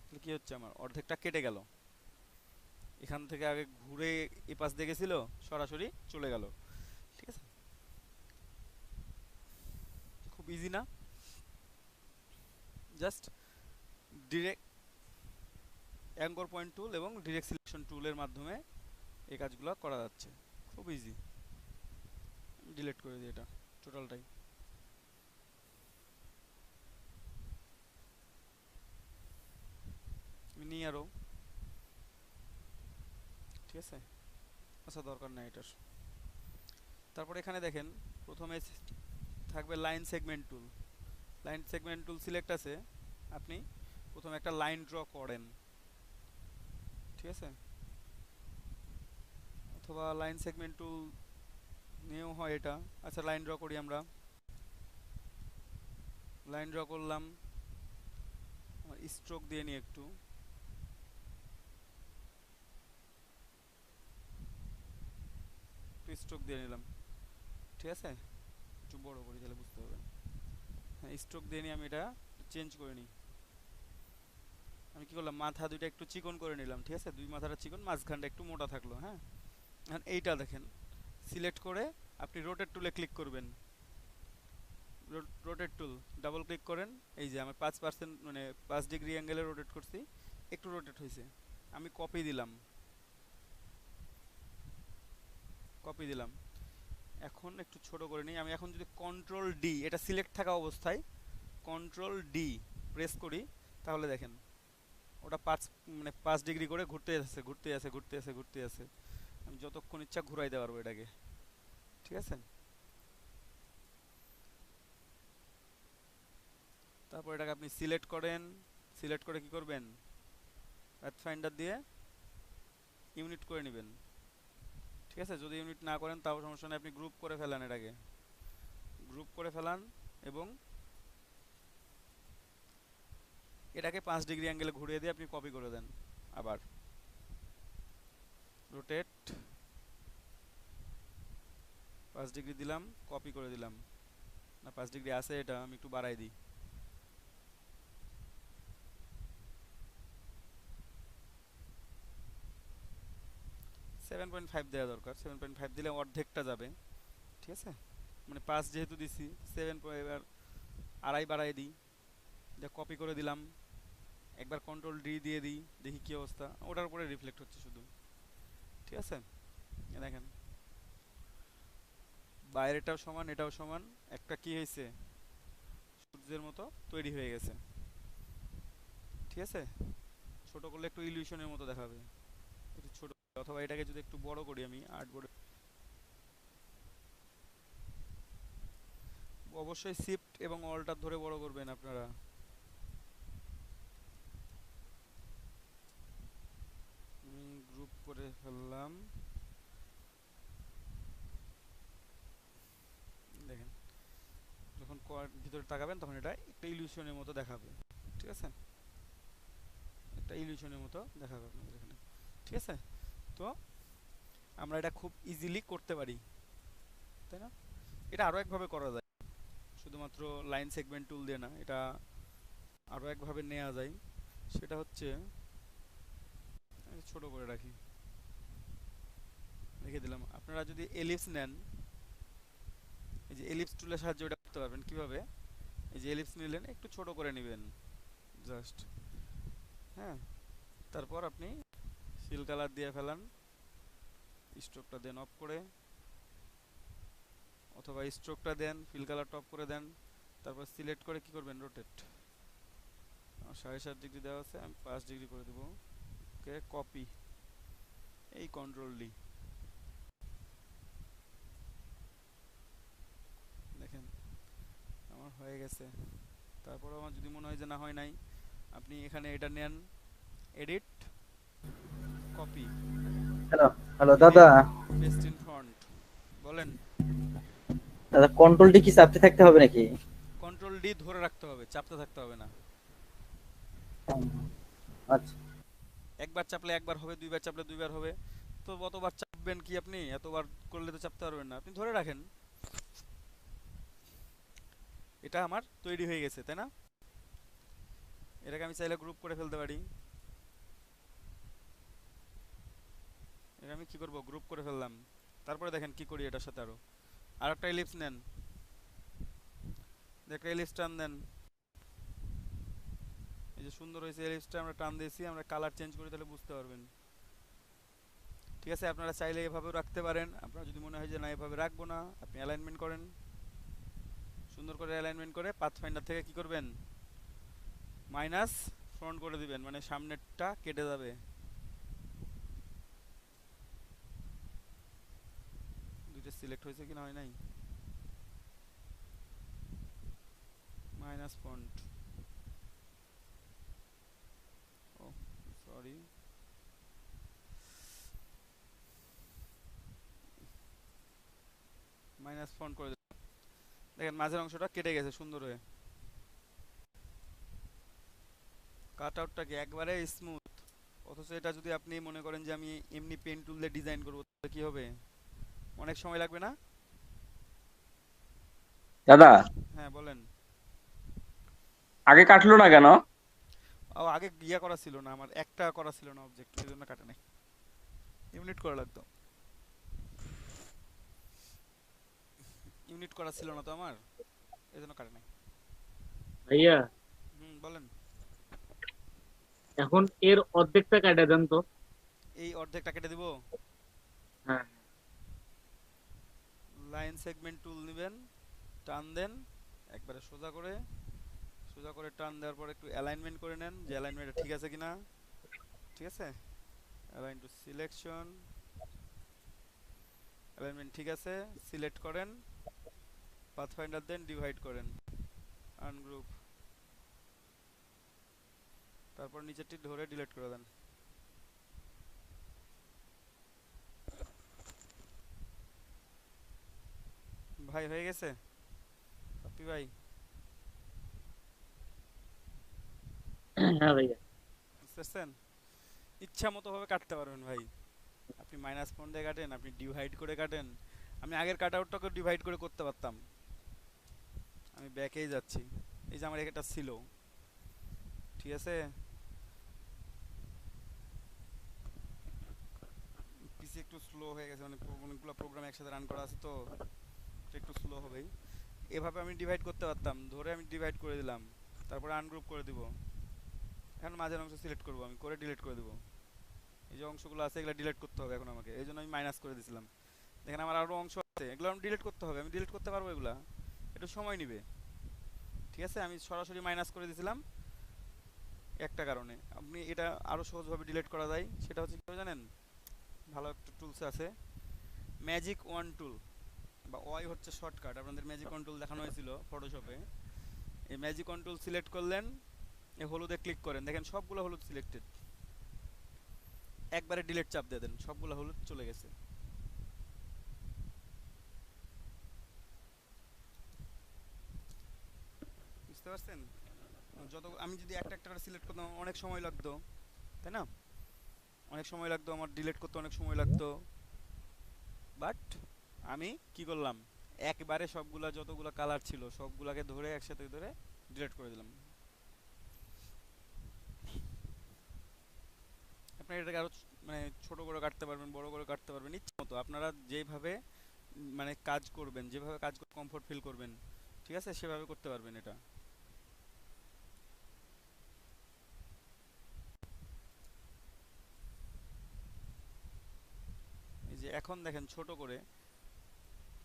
তাহলে কি হচ্ছে, আমার অর্ধেকটা কেটে গেল, এখান থেকে আগে ঘুরে এ পাশ দিয়ে গেছিল, সরাসরি চলে গেল, ঠিক আছে। খুব ইজি না, just direct anchor point tool এবং ডিরেক্ট সিলেকশন টুলের মাধ্যমে এই কাজগুলো করা যাচ্ছে, খুব ইজি। ডিলিট করে দিই এটা টোটালটাই। মিনি আরো, ঠিক আছে, আচ্ছা দরকার নাই এটার। তারপর এখানে দেখেন প্রথমে থাকবে লাইন সেগমেন্ট টুল, লাইন সেগমেন্ট টুল সিলেক্ট আছে, আপনি প্রথমে একটা লাইন ড্র করেন, ঠিক আছে, অথবা লাইন সেগমেন্ট টুল নিয়েও হয় এটা। আচ্ছা লাইন ড্র করি, আমরা লাইন ড্র করলাম, স্ট্রোক দিয়ে নিই একটু, স্ট্রোক দিয়ে নিলাম, ঠিক আছে, একটু বড় করি তাহলে বুঝতে পারবেন। হ্যাঁ, স্ট্রোক দিয়ে নিয়ে আমি এটা চেঞ্জ করে নিই। আমি কি করলাম, মাথা দুইটা একটু চিকন করে নিলাম, ঠিক আছে, দুই মাথাটা চিকন, মাঝখানটা একটু মোটা থাকলো। হ্যাঁ, এখন এইটা দেখেন, সিলেক্ট করে আপনি রোটেট টুলে ক্লিক করবেন। রোটেট টুল ডাবল ক্লিক করেন, এই যে আমি 5% মানে 5 ডিগ্রি অ্যাঙ্গেলে রোটেট করছি, একটু রোটেট হয়েছে। আমি কপি দিলাম, কপি দিলাম। এখন একটু ছোট করে নিই। আমি এখন যদি কন্ট্রোল ডি, এটা সিলেক্ট থাকা অবস্থায় কন্ট্রোল ডি প্রেস করি, তাহলে দেখেন ওটা 5 ডিগ্রি করে ঘুরতে আছে, ঘুরতে আছে, ঘুরতে আছে, ঘুরতে আছে। আমি যতক্ষণ ইচ্ছা ঘুরাইতে পারবো এটাকে, ঠিক আছে। তারপর এটাকে আপনি সিলেক্ট করেন, সিলেক্ট করে কি করবেন, পাথফাইন্ডার দিয়ে ইউনিট করে নেবেন, ঠিক আছে। যদি ইউনিট না করেন তাও সমস্যা নেই, আপনি গ্রুপ করে ফেলান, এটাকে গ্রুপ করে ফেলান এবং এটাকে 5 ডিগ্রি অ্যাঙ্গেলে ঘুরিয়ে দিয়ে আপনি কপি করে দেন। আবার রোটেট 5 ডিগ্রি দিলাম, কপি করে দিলাম। না 5 ডিগ্রি আছে, এটা আমি একটু বাড়াই দিই। সেভেন 7.5 দেওয়া দরকার, 7.5 দিলে অর্ধেকটা যাবে, ঠিক আছে। মানে 5 যেহেতু দিছি, 7 এবার আড়াই বাড়াই দিই, যা কপি করে দিলাম। একবার কন্ট্রোল ডি দিয়ে দিই, দেখি কি অবস্থা, ওটার উপরে রিফ্লেক্ট হচ্ছে শুধু, ঠিক আছে। দেখেন বাইরেটাও সমান, এটাও সমান, একটা কি হয়েছে, সূর্যের মতো তৈরি হয়ে গেছে, ঠিক আছে। ছোট করলে একটু ইলিউশনের মতো দেখাবে, একটু ছোট, অথবা এটাকে যদি একটু বড় করি আমি আর্টবোর্ডে, অবশ্যই শিফট এবং অল্টার ধরে বড় করবেন আপনারা। গ্রুপ করে ফেললাম, দেখেন যখন ভিতরে তাকাবেন তখন এটা একটা ইলিউশনের মতো দেখাবে, ঠিক আছে, একটা ইলিউশনের মতো দেখাবে আপনাদের এখানে, ঠিক আছে। তো আমরা এটা খুব ইজিলি করতে পারি, তাই না। এটা আরও একভাবে করা যায়, শুধুমাত্র লাইন সেগমেন্ট টুল দিয়ে না, এটা আরও একভাবে নেওয়া যায়। সেটা হচ্ছে, ছোট করে রাখি, রেখে দিলাম। আপনারা যদি এলিপস নেন, এই যে এলিপস টুলের সাহায্যে এটা করতে পারবেন কিভাবে। এই যে এলিপস নিলেন, একটু ছোট করে নেবেন জাস্ট, হ্যাঁ। তারপর আপনি ফিল কালার দিয়ে ফেলান, স্ট্রোকটা দেন অফ করে, অথবা স্ট্রোকটা দেন, ফিল কালার টপ করে দেন। তারপর সিলেক্ট করে কি করবেন, রোটেট। 7.5 ডিগ্রি দেওয়া আছে, আমি 5 ডিগ্রি করে দেবো। ওকে, কপি, এই কন্ট্রোল ডি, দেখেন আমার হয়ে গেছে। তারপর আমার যদি মনে হয় যে না হয় নাই, আপনি এখানে এটা নেন, এডিট, কপি, হ্যালো হ্যালো দাদা, পেস্ট ইন ফন্ট। বলেন। দাদা কন্ট্রোলটি কি চাপতে থাকতে হবে নাকি? কন্ট্রোল ডি ধরে রাখতে হবে, চাপতে থাকতে হবে না। আচ্ছা, একবার চাপলে একবার হবে, দুইবার চাপলে দুইবার হবে। তো কতবার চাপবেন কি আপনি, এতবার করলে তো চাপতে পারবেন না, আপনি ধরে রাখেন। এটা আমার তৈরি হয়ে গেছে, তাই না। এটাকে আমি চাইলে গ্রুপ করে ফেলতে পারি। এটা আমি কি করব, গ্রুপ করে ফেললাম। তারপরে দেখেন কি করি এটার সাথে, আর একটা এলিপস নেন, একটা এলিপস টান দেন, এই যে সুন্দর হয়েছে এলিপসটা, আমরা টান দিয়েছি, আমরা কালার চেঞ্জ করি, তাহলে বুঝতে পারবেন, ঠিক আছে। আপনারা চাইলে এভাবেও রাখতে পারেন, আপনারা যদি মনে হয় যে না এভাবে রাখবো না, আপনি অ্যালাইনমেন্ট করেন, সুন্দর করে অ্যালাইনমেন্ট করে পাথফাইন্ডার থেকে কি করবেন, মাইনাস ফ্রন্ট করে দিবেন, মানে সামনেরটা কেটে যাবে। দুইটা সিলেক্ট হয়েছে কিনা হয় নাই, মাইনাস ফন্ট, ও সরি, মাইনাস ফন্ট করে দিলাম। দেখেন মাঝের অংশটা কেটে গেছে সুন্দর হয়ে, কাট আউটটা কি একবারে স্মুথ। অথচ এটা যদি আপনি মনে করেন যে আমি এমনি পেন টুল দিয়ে ডিজাইন করবো, তাহলে কি হবে, অনেক সময় লাগবে না। দাদা হ্যাঁ বলেন। আগে কাটলো না কেন? ও আগে ইয়া করা ছিল না, আমার একটা করা ছিল না অবজেক্ট, এই জন্য কাটে নাই। ইউনিট করা লাগতো, ইউনিট করা ছিল না তো আমার, এই জন্য কাটে নাই। ভাইয়া বলেন। এখন এর অর্ধেকটা কাটা দেন তো। এই অর্ধেকটা কেটে দিব। হ্যাঁ লাইন সেগমেন্ট টুল নেবেন, টান দেন একবারে সোজা করে, সোজা করে টান দেওয়ার পর একটু অ্যালাইনমেন্ট করে নেন যে অ্যালাইনমেন্টটা ঠিক আছে কিনা। ঠিক আছে, অ্যালাইন টু সিলেকশন, অ্যালাইনমেন্ট ঠিক আছে, সিলেক্ট করেন, পাথফাইন্ডার দেন, ডিভাইড করেন, আনগ্রুপ, তারপর নিচেরটি ধরে ডিলিট করে দেন। ভাই হয়ে গেছে আপনি ভাই? হ্যাঁ ভাইয়া। বুঝতে পারছেন? ইচ্ছা মতো ভাবে কাটতে পারবেন ভাই। আপনি মাইনাস পয়েন্ট দিয়ে কাটেন, আপনি ডিভাইড করে কাটেন। আমি আগের কাট আউটটাকে ডিভাইড করে করতে পারতাম। আমি ব্যাকেই যাচ্ছি, এই যে আমার একটা ছিল, ঠিক আছে, পিসি একটু স্লো হয়ে গেছে, মানে অনেকগুলো প্রোগ্রাম একসাথে রান করা আছে তো একটু স্লো হবেই। এভাবে আমি ডিভাইড করতে পারতাম, ধরে আমি ডিভাইড করে দিলাম, তারপরে আনগ্রুপ করে দিব। এখন মাঝের অংশ সিলেক্ট করব, আমি করে ডিলিট করে দিব। এই যে অংশগুলো আছে এগুলো ডিলিট করতে হবে এখন আমাকে, এই জন্য আমি মাইনাস করে দিয়েছিলাম। দেখেন আমার আরও অংশ আছে, এগুলো আমি ডিলিট করতে হবে, আমি ডিলিট করতে পারবো, এগুলা একটু সময় নেবে। ঠিক আছে, আমি সরাসরি মাইনাস করে দিয়েছিলাম একটা কারণে। আপনি এটা আরও সহজভাবে ডিলিট করা যায়, সেটা হচ্ছে কীভাবে জানেন? ভালো একটা টুলস আছে, ম্যাজিক ওয়ান টুল, বা ওয়াই হচ্ছে শর্টকাট। আপনাদের ম্যাজিক ওয়ান টুল দেখানো হয়েছিল ফটোশপে। এই ম্যাজিক ওয়ান টুল সিলেক্ট করলেন, এই হলুদে ক্লিক করেন, দেখেন সবগুলো হলুদ সিলেক্টেড, একবারে ডিলিট চাপ দিয়ে দেন, সবগুলো হলুদ চলে গেছে। বুঝতে পারছেন? যত আমি যদি একটা একটা করে সিলেক্ট করতাম অনেক সময় লাগতো, তাই না? অনেক সময় লাগতো, আমার ডিলিট করতে অনেক সময় লাগতো। বাট আমি কি করলাম, একবারে সবগুলা যতগুলা কালার ছিল সবগুলাকে ধরে একসাথে ধরে ডিলিট করে দিলাম। আপনি এটাকে আরো মানে ছোট করে কাটতে পারবেন, বড় করে কাটতে পারবেন, ইচ্ছা মতো আপনারা যেভাবে মানে কাজ করবেন, যেভাবে কাজ করে কমফোর্ট ফিল করবেন, ঠিক আছে, সেভাবে করতে পারবেন এটা। এই যে এখন দেখেন ছোট করে,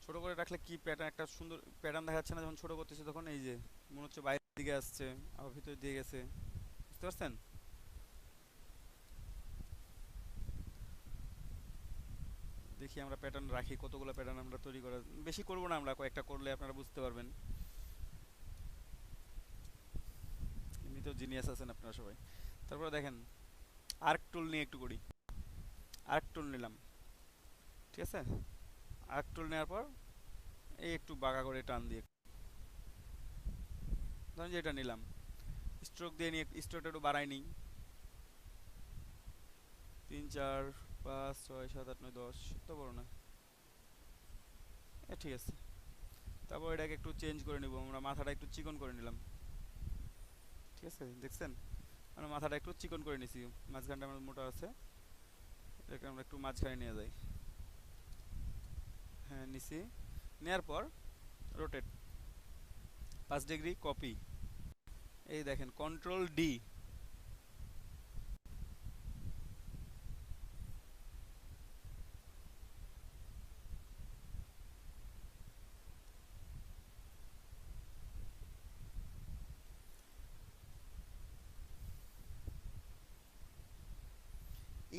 ছোট করে রাখলে কি প্যাটার্ন, একটা সুন্দর প্যাটার্ন দেখাচ্ছে না? যখন ছোট করতেছি তখন এই যে মনে হচ্ছে বাইরের দিকে আসছে, আবার ভিতর দিয়ে গেছে। বুঝতে পারছেন? দেখি আমরা প্যাটার্ন রাখি, কতগুলো প্যাটার্ন আমরা তৈরি করা, বেশি করব না আমরা, কয়েকটা করলে আপনারা বুঝতে পারবেন। এমনিতেও জিনিয়াস আছেন আপনারা সবাই। তারপরে দেখেন আর্ক টুল নিয়ে একটু করি। আর্ক টুল নিলাম, ঠিক আছে, আর্ক টুল নেওয়ার পর এই একটু বাঁকা করে টান দিয়ে, ধরেন যে এটা নিলাম, স্ট্রোক দিয়ে নিয়ে স্ট্রোকটা একটু বাড়াই নিই, 3 4 5 6 7 8 9 10, তো বড় না, ঠিক আছে। তারপর এটাকে একটু চেঞ্জ করে নিব, আমরা মাথাটা একটু চিকন করে নিলাম, ঠিক আছে, দেখছেন আমরা মাথাটা একটু চিকন করে নিছি, মাঝখানটা আমার মোটা আছে, এটাকে আমরা একটু মাঝখানে নিয়ে যাই। হ্যাঁ নিছি, নেওয়ার পর রোটেট 5 ডিগ্রি, কপি, এই দেখেন কন্ট্রোল ডি,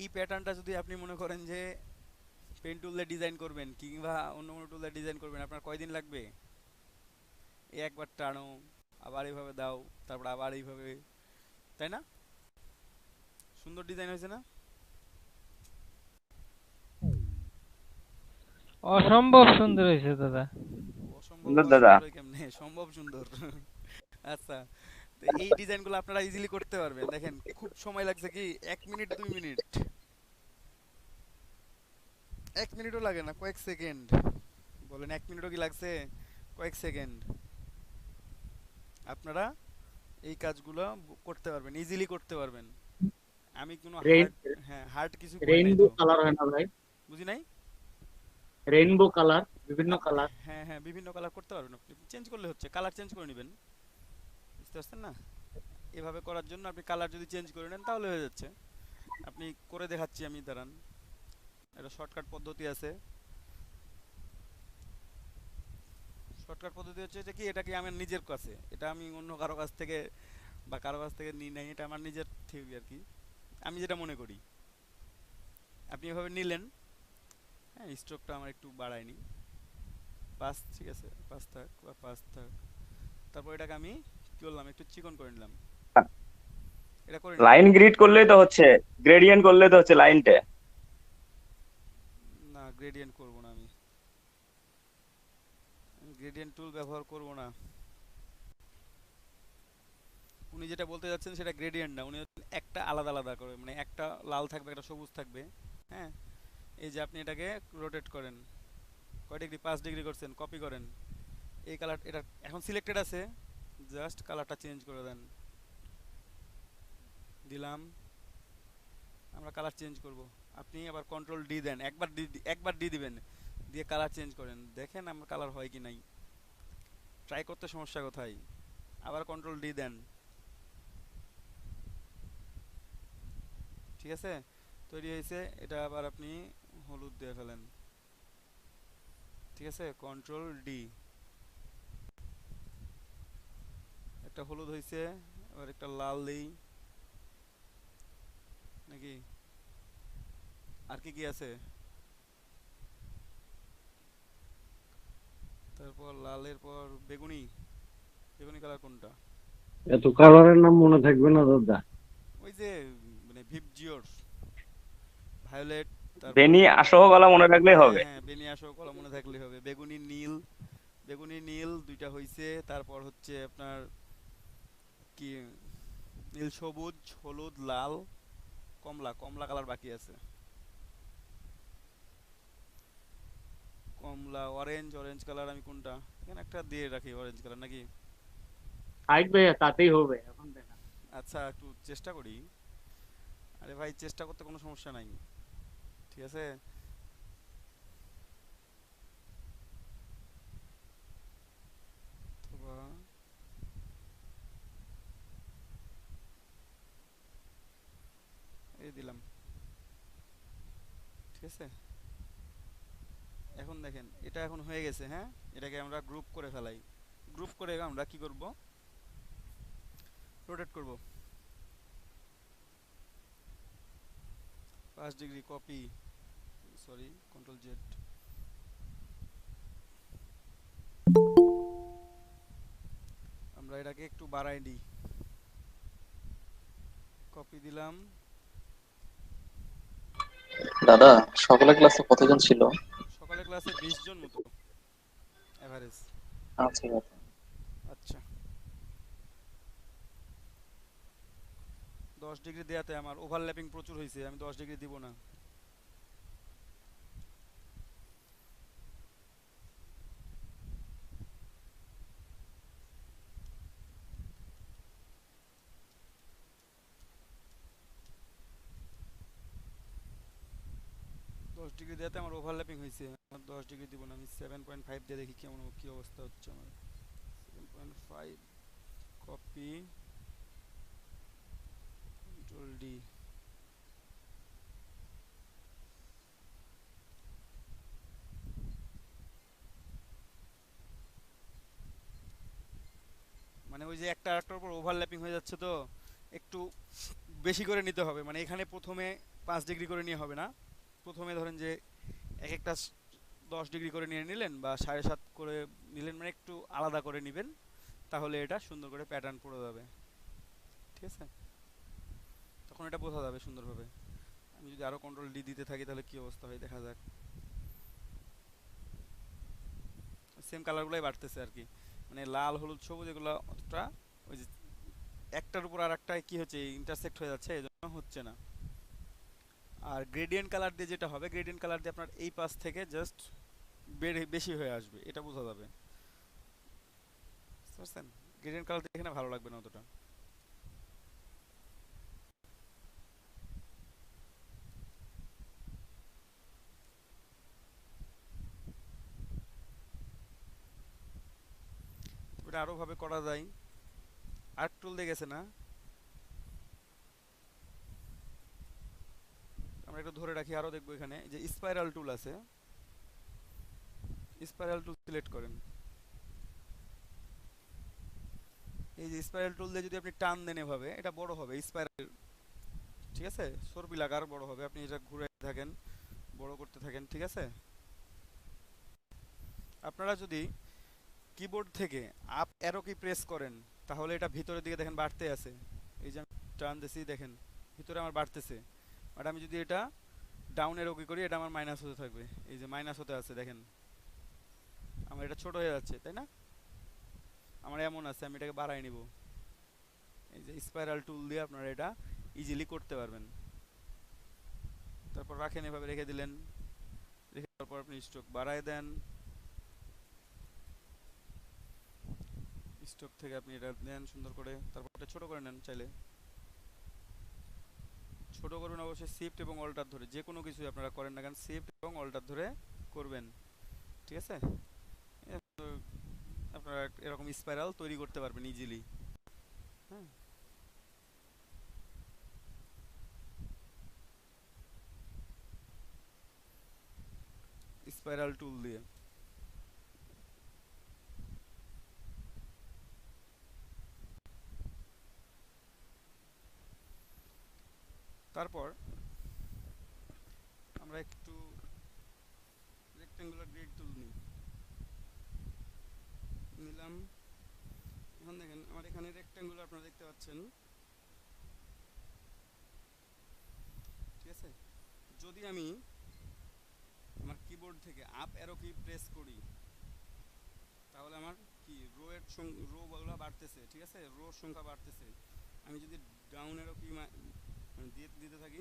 এই প্যাটার্নটা যদি আপনি মনে করেন যে পেন টুল দিয়ে ডিজাইন করবেন কিংবা অন্য কোনো টুল দিয়ে ডিজাইন করবেন, আপনার কয়দিন লাগবে? এই একবার টানো, আবার এইভাবে দাও, তারপর আবার এইভাবে, তাই না? সুন্দর ডিজাইন হয়েছে না? অসম্ভব সুন্দর হয়েছে দাদা। অসম্ভব সুন্দর আবার দাদা। সুন্দর হয় কেমনে, সম্ভব সুন্দর। আচ্ছা, তো এই ডিজাইনগুলো আপনারা ইজিলি করতে পারবেন। দেখেন খুব সময় লাগছে কি 1 মিনিট 2 মিনিট, 1 মিনিটও লাগে না, কয়েক সেকেন্ড। বলেন 1 মিনিটও কি লাগছে? কয়েক সেকেন্ড আপনারা এই কাজগুলো করতে পারবেন, ইজিলি করতে পারবেন। আমি কোনো হার্ড, হ্যাঁ হার্ড কিছু করি নাই রেইনবো তো। কালার হয় না ভাই? বুঝি নাই। রেইনবো কালার, বিভিন্ন কালার। হ্যাঁ হ্যাঁ, বিভিন্ন কালার করতে পারবেন আপনি, চেঞ্জ করলে হচ্ছে, কালার চেঞ্জ করে নেবেন। বুঝতে পারছেন না? এভাবে করার জন্য আপনি কালার যদি চেঞ্জ করে নেন তাহলে হয়ে যাচ্ছে। আপনি করে দেখাচ্ছি আমি, দাঁড়ান। এটা শর্টকাট পদ্ধতি আছে। শর্টকাট পদ্ধতি হচ্ছে যে কি, এটা কি আমার নিজের কাছে, এটা আমি অন্য কারো কাছ থেকে বা কারো কাছ থেকে নিই নাই, এটা আমার নিজের থিওরি আর কি, আমি যেটা মনে করি। আপনি এভাবে নিলেন, হ্যাঁ স্ট্রোকটা আমার একটু বাড়ায়নি, 5, ঠিক আছে 5 থাক বা 5 থাক। তারপর এটাকে আমি কি করলাম, একটু চিকন করে নিলাম। এটা করে নিলাম। লাইন গ্রিড করলেই তো হচ্ছে, গ্রেডিয়েন্ট করলে তো হচ্ছে লাইনটা। না, গ্রেডিয়েন্ট করব না আমি, গ্রেডিয়েন্ট টুল ব্যবহার করব না। উনি যেটা বলতে যাচ্ছেন সেটা গ্রেডিয়েন্ট না, উনি একটা আলাদা আলাদা করে, মানে একটা লাল থাকবে একটা সবুজ থাকবে। হ্যাঁ, এই যে আপনি এটাকে রোটেট করেন, কয় ডিগ্রি, 5 ডিগ্রি করছেন, কপি করেন। এই কালার এটা এখন সিলেক্টেড আছে, জাস্ট কালারটা চেঞ্জ করে দেন। দিলাম, আমরা কালার চেঞ্জ করব। আপনি আবার কন্ট্রোল ডি দেন, একবার ডি দিবেন, দিয়ে কালার চেঞ্জ করেন, দেখেন আমার কালার হয় কি নাই। ট্রাই করতে সমস্যা কোথায়? আবার কন্ট্রোল ডি দেন, ঠিক আছে, তৈরি হয়েছে। এটা আবার আপনি হলুদ দিয়ে ফেলেন, ঠিক আছে, কন্ট্রোল ডি, একটা হলুদ হয়েছে। আবার একটা লাল দেই নাকি, আর কি কি আছে? তারপর লালের পর বেগুনি, বেগুনি কালার কোনটা? এত কালারের নাম মনে থাকবে না দাদা। ওই যে মানে ভিপজিওর ভায়োলেট, তারপর বেনি আসহ গলা মনে রাখলেই হ্যাঁ হবে। হ্যাঁ বেনিয়াসও কলা মনে থাকলে হবে। বেগুনি নীল, বেগুনি নীল দুইটা হইছে। তারপর হচ্ছে আপনার কি, নীল সবুজ, হলুদ, লাল, কমলা, কমলা কালার বাকি আছে। কমলা, অরেঞ্জ, অরেঞ্জ কালার আমি কোনটা, এখানে একটা দিয়ে রাখি অরেঞ্জ কালার নাকি। হাইট ভাইয়া তাতেই হবে এখন দেখা। আচ্ছা একটু চেষ্টা করি। আরে ভাই চেষ্টা করতে কোনো সমস্যা নাই, ঠিক আছে। অথবা এই দিলাম, ঠিক আছে। এখন দেখেন এটা এখন হয়ে গেছে। হ্যাঁ, এটাকে আমরা গ্রুপ করে ফেলাই। গ্রুপ করে আমরা কি করব, রোটেট করব। 5 degree copy, sorry control Z, আমরা এটাকে একটু বাড়াই দিই, কপি দিলাম। দাদা, সকালে ক্লাসে কতজন ছিল? সকালে ক্লাসে 20 জন মতো এভারেজ। আচ্ছা দাদা। আচ্ছা, 10 ডিগ্রি দেয়াতে আমার ওভারল্যাপিং প্রচুর হয়েছে, আমি 10 ডিগ্রি দিব না। দশ ডিগ্রি দেওয়াতে আমার ওভারল্যাপিং হয়েছে, আমার 10 ডিগ্রি দিব না। আমি 7.5 দিয়ে দেখি কেমন কি অবস্থা হচ্ছে আমার। 7.5 কপি, কন্ট্রোল ডি, মানে ওই যে একটা আরেকটার উপর ওভারল্যাপিং হয়ে যাচ্ছে, তো একটু বেশি করে নিতে হবে। মানে এখানে প্রথমে 5 ডিগ্রি করে নিয়ে হবে না, প্রথমে ধরেন যে এক একটা 10 ডিগ্রি করে নিয়ে নিলেন বা 7.5 করে নিলেন, মানে একটু আলাদা করে নেবেন, তাহলে এটা সুন্দর করে প্যাটার্ন পড়ে যাবে, ঠিক আছে। তখন এটা বোঝা যাবে সুন্দরভাবে। আমি যদি আরো কন্ট্রোল ডি দিতে থাকি তাহলে কি অবস্থা হয় দেখা যাক। সেম কালারগুলোই বাড়তেছে আর কি, মানে লাল, হলুদ, সবুজ এগুলো অতটা ওই যে একটার উপর আর একটা কি হচ্ছে ইন্টারসেক্ট হয়ে যাচ্ছে, এই জন্য হচ্ছে না। আর গ্রেডিয়েন্ট কালার দিয়ে যেটা হবে, গ্রেডিয়েন্ট কালার দিয়ে আপনার এই পাশ থেকে জাস্ট বেশি হয়ে আসবে, এটা বোঝা যাবে। পারছেন? গ্রেডিয়েন্ট কালার এখানে ভালো লাগবে না অতটা। এটা আরো ভাবে করা যায়। আর্ট টুল দিয়ে গেছে না, আমরা একটু ধরে রাখি, আরো দেখবো এখানে যে স্পাইরাল টুল আছে, স্পাইরাল টুল সিলেক্ট করেন। এই যে স্পাইরাল টুল দিয়ে যদি আপনি টান দেন এভাবে, এটা বড় হবে স্পাইরাল, ঠিক আছে, সর্পিল আকার বড় হবে। আপনি এটা ঘুরে থাকেন, বড় করতে থাকেন, ঠিক আছে। আপনারা যদি কিবোর্ড থেকে আপ অ্যারো কি প্রেস করেন তাহলে এটা ভিতরের দিকে দেখেন বাড়তে আছে। এই যে আমি টান দিছি দেখেন ভিতরে আমার বাড়তেছে। আর আমি যদি এটা ডাউন অ্যারো কি করি, এটা আমার মাইনাস হতে থাকবে। এই যে মাইনাস হতে আছে দেখেন, আমার এটা ছোট হয়ে যাচ্ছে, তাই না? আমার এমন আছে, আমি এটাকে বাড়াই নিব। এই যে স্পাইরাল টুল দিয়ে আপনারা এটা ইজিলি করতে পারবেন। তারপর রাখেন, এভাবে রেখে দিলেন, রেখে দেওয়ার পর আপনি স্ট্রোক বাড়ায় দেন। স্ট্রোক থেকে আপনি এটা দেন সুন্দর করে, তারপর এটা ছোট করে নেন। চাইলে ছোট করবেন অবশ্যই শিফট এবং অল্টার ধরে, যে কোনো কিছুই আপনারা করেন না কেন শিফট এবং অল্টার ধরে করবেন, ঠিক আছে। আপনারা এরকম স্পাইরাল তৈরি করতে পারবেন ইজিলি। হ্যাঁ, স্পাইরাল টুল দিয়ে। তারপর আমরা একটু রেক্টেঙ্গুলার গ্রিড টুল নিলাম। এখন দেখেন আমার এখানে রেক্টেঙ্গুলার আপনারা দেখতে পাচ্ছেন, ঠিক আছে। যদি আমি আমার কিবোর্ড থেকে আপ অ্যারো কি প্রেস করি তাহলে আমার কি রো এর রো গুলো বাড়তেছে, ঠিক আছে, রো সংখ্যা বাড়তেছে। আমি যদি ডাউন অ্যারো কি দিতে থাকি,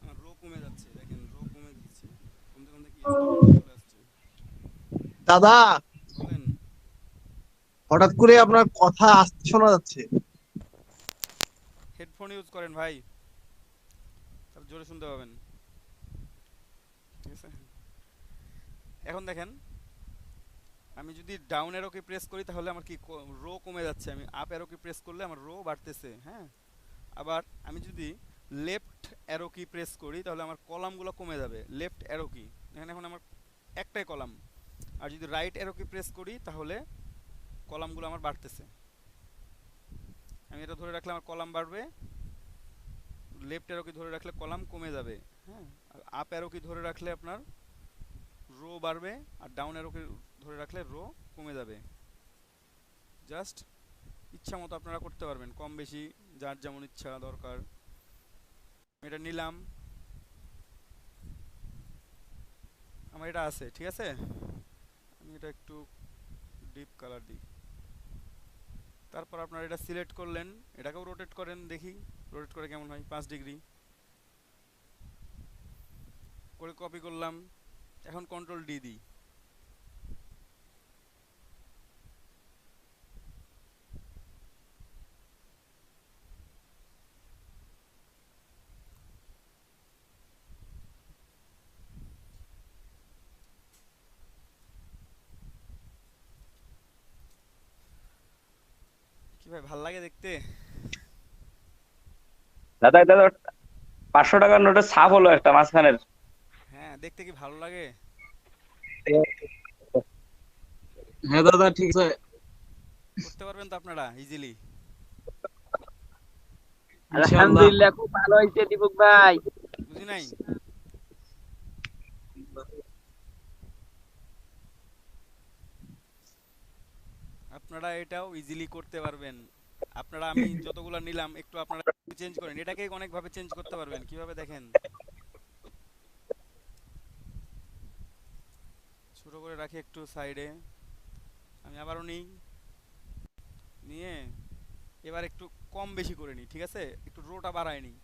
আমার রো কমে যাচ্ছে, দেখেন রো কমে যাচ্ছে, কমতে কমতে কি চলে আসছে। দাদা বলেন। হঠাৎ করে আপনার কথা আসতে শোনা যাচ্ছে। হেডফোন ইউজ করেন ভাই, তাহলে জোরে শুনতে পাবেন, ঠিক আছে। এখন দেখেন আমি যদি ডাউন অ্যারো কি প্রেস করি তাহলে আমার কি রো কমে যাচ্ছে, আমি আপ অ্যারো কি প্রেস করলে আমার রো বাড়তেছে। হ্যাঁ, আবার আমি যদি লেফট অ্যারো কি প্রেস করি তাহলে আমার কলামগুলো কমে যাবে। লেফট অ্যারো কি, এখানে এখন আমার একটাই কলাম। আর যদি রাইট অ্যারো কি প্রেস করি তাহলে কলামগুলো আমার বাড়তেছে। আমি এটা ধরে রাখলে আমার কলাম বাড়বে, লেফট অ্যারো কি ধরে রাখলে কলাম কমে যাবে। হ্যাঁ, আর আপ অ্যারো কি ধরে রাখলে আপনার রো বাড়বে, আর ডাউন অ্যারো কি ধরে রাখলে রো কমে যাবে। জাস্ট ইচ্ছা মতো আপনারা করতে পারবেন, কম বেশি যার যেমন ইচ্ছা দরকার। এটা নিলাম, আমার এটা আছে, ঠিক আছে। আমি এটা একটু ডিপ কালার দিই। তারপর আপনারা এটা সিলেক্ট করলেন, এটাকেও রোটেট করেন, দেখি রোটেট করে কেমন হয়। 5 ডিগ্রি করে কপি করলাম। এখন কন্ট্রোল ডি দিই। কি ভাই, ভাল লাগে দেখতে? দাদা দাদা 500 টাকার নোটের ছাপ হলো একটা মাঝখানের। হ্যাঁ, দেখতে কি ভালো লাগে? হ্যাঁ দাদা ঠিক আছে। করতে পারবেন তো আপনারা ইজিলি? আলহামদুলিল্লাহ খুব ভালো হয়েছে দীপক ভাই। বুঝি নাই। আপনারা এটাও ইজিলি করতে পারবেন। আপনারা আমি যতগুলা নিলাম একটু আপনারা চেঞ্জ করেন, এটাকে অনেক ভাবে চেঞ্জ করতে পারবেন। কিভাবে দেখেন, ছোট করে রাখি একটু সাইডে, আমি আবারও নিই, নিয়ে এবার একটু কম বেশি করে নিই, ঠিক আছে, একটু রোটা বাড়ায় নিই,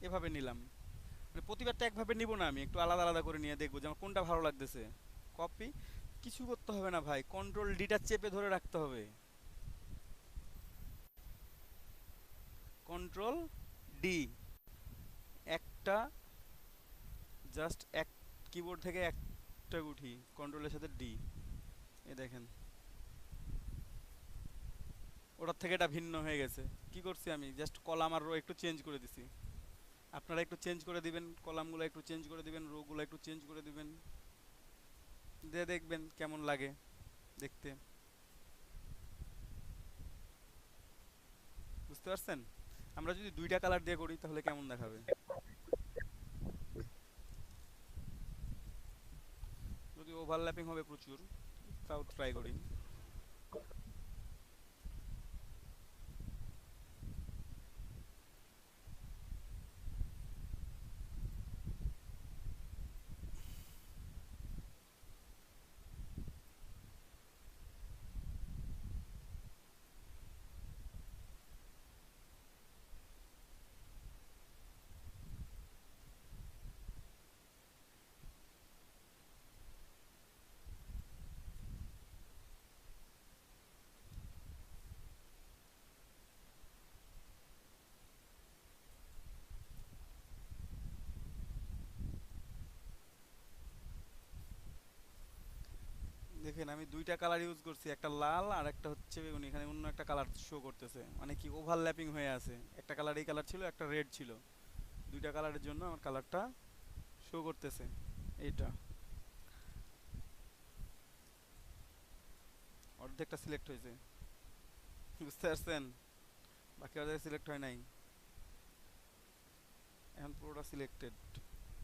এভাবে নিলাম। মানে প্রতিবারটা একভাবে নিব না, আমি একটু আলাদা আলাদা করে নিয়ে দেখবো যে আমার কোনটা ভালো লাগতেছে। কপি, কিছু করতে হবে না ভাই, কন্ট্রোল ডিটা চেপে ধরে রাখতে হবে। কন্ট্রোল ডি, একটা জাস্ট এক কিবোর্ড থেকে একটা গুঠি কন্ট্রোলের সাথে ডি, এই দেখেন ওটার থেকে এটা ভিন্ন হয়ে গেছে। কি করছি আমি, জাস্ট কলাম আর রো একটু চেঞ্জ করে দিছি। আপনারা একটু চেঞ্জ করে দিবেন, কলামগুলো একটু চেঞ্জ করে দিবেন, রোগুলো একটু চেঞ্জ করে দিবেন, দিয়ে দেখবেন কেমন লাগে দেখতে। বুঝতে পারছেন? আমরা যদি দুইটা কালার দিয়ে করি তাহলে কেমন দেখাবে? যদি ওভারল্যাপিং হবে প্রচুর, তাও ট্রাই করি। দেখেন আমি দুইটা কালার ইউজ করছি, একটা লাল আর একটা হচ্ছে বেগুনি। এখানে অন্য একটা কালার শো করতেছে, মানে কি ওভারল্যাপিং হয়ে আছে। একটা কালার এই কালার ছিল, একটা রেড ছিল, দুইটা কালারের জন্য আমার কালারটা শো করতেছে এইটা। অর্ধেকটা সিলেক্ট হয়েছে, বুঝতে পারছেন? বাকি অর্ধেক সিলেক্ট হয় নাই। এখন পুরোটা সিলেক্টেড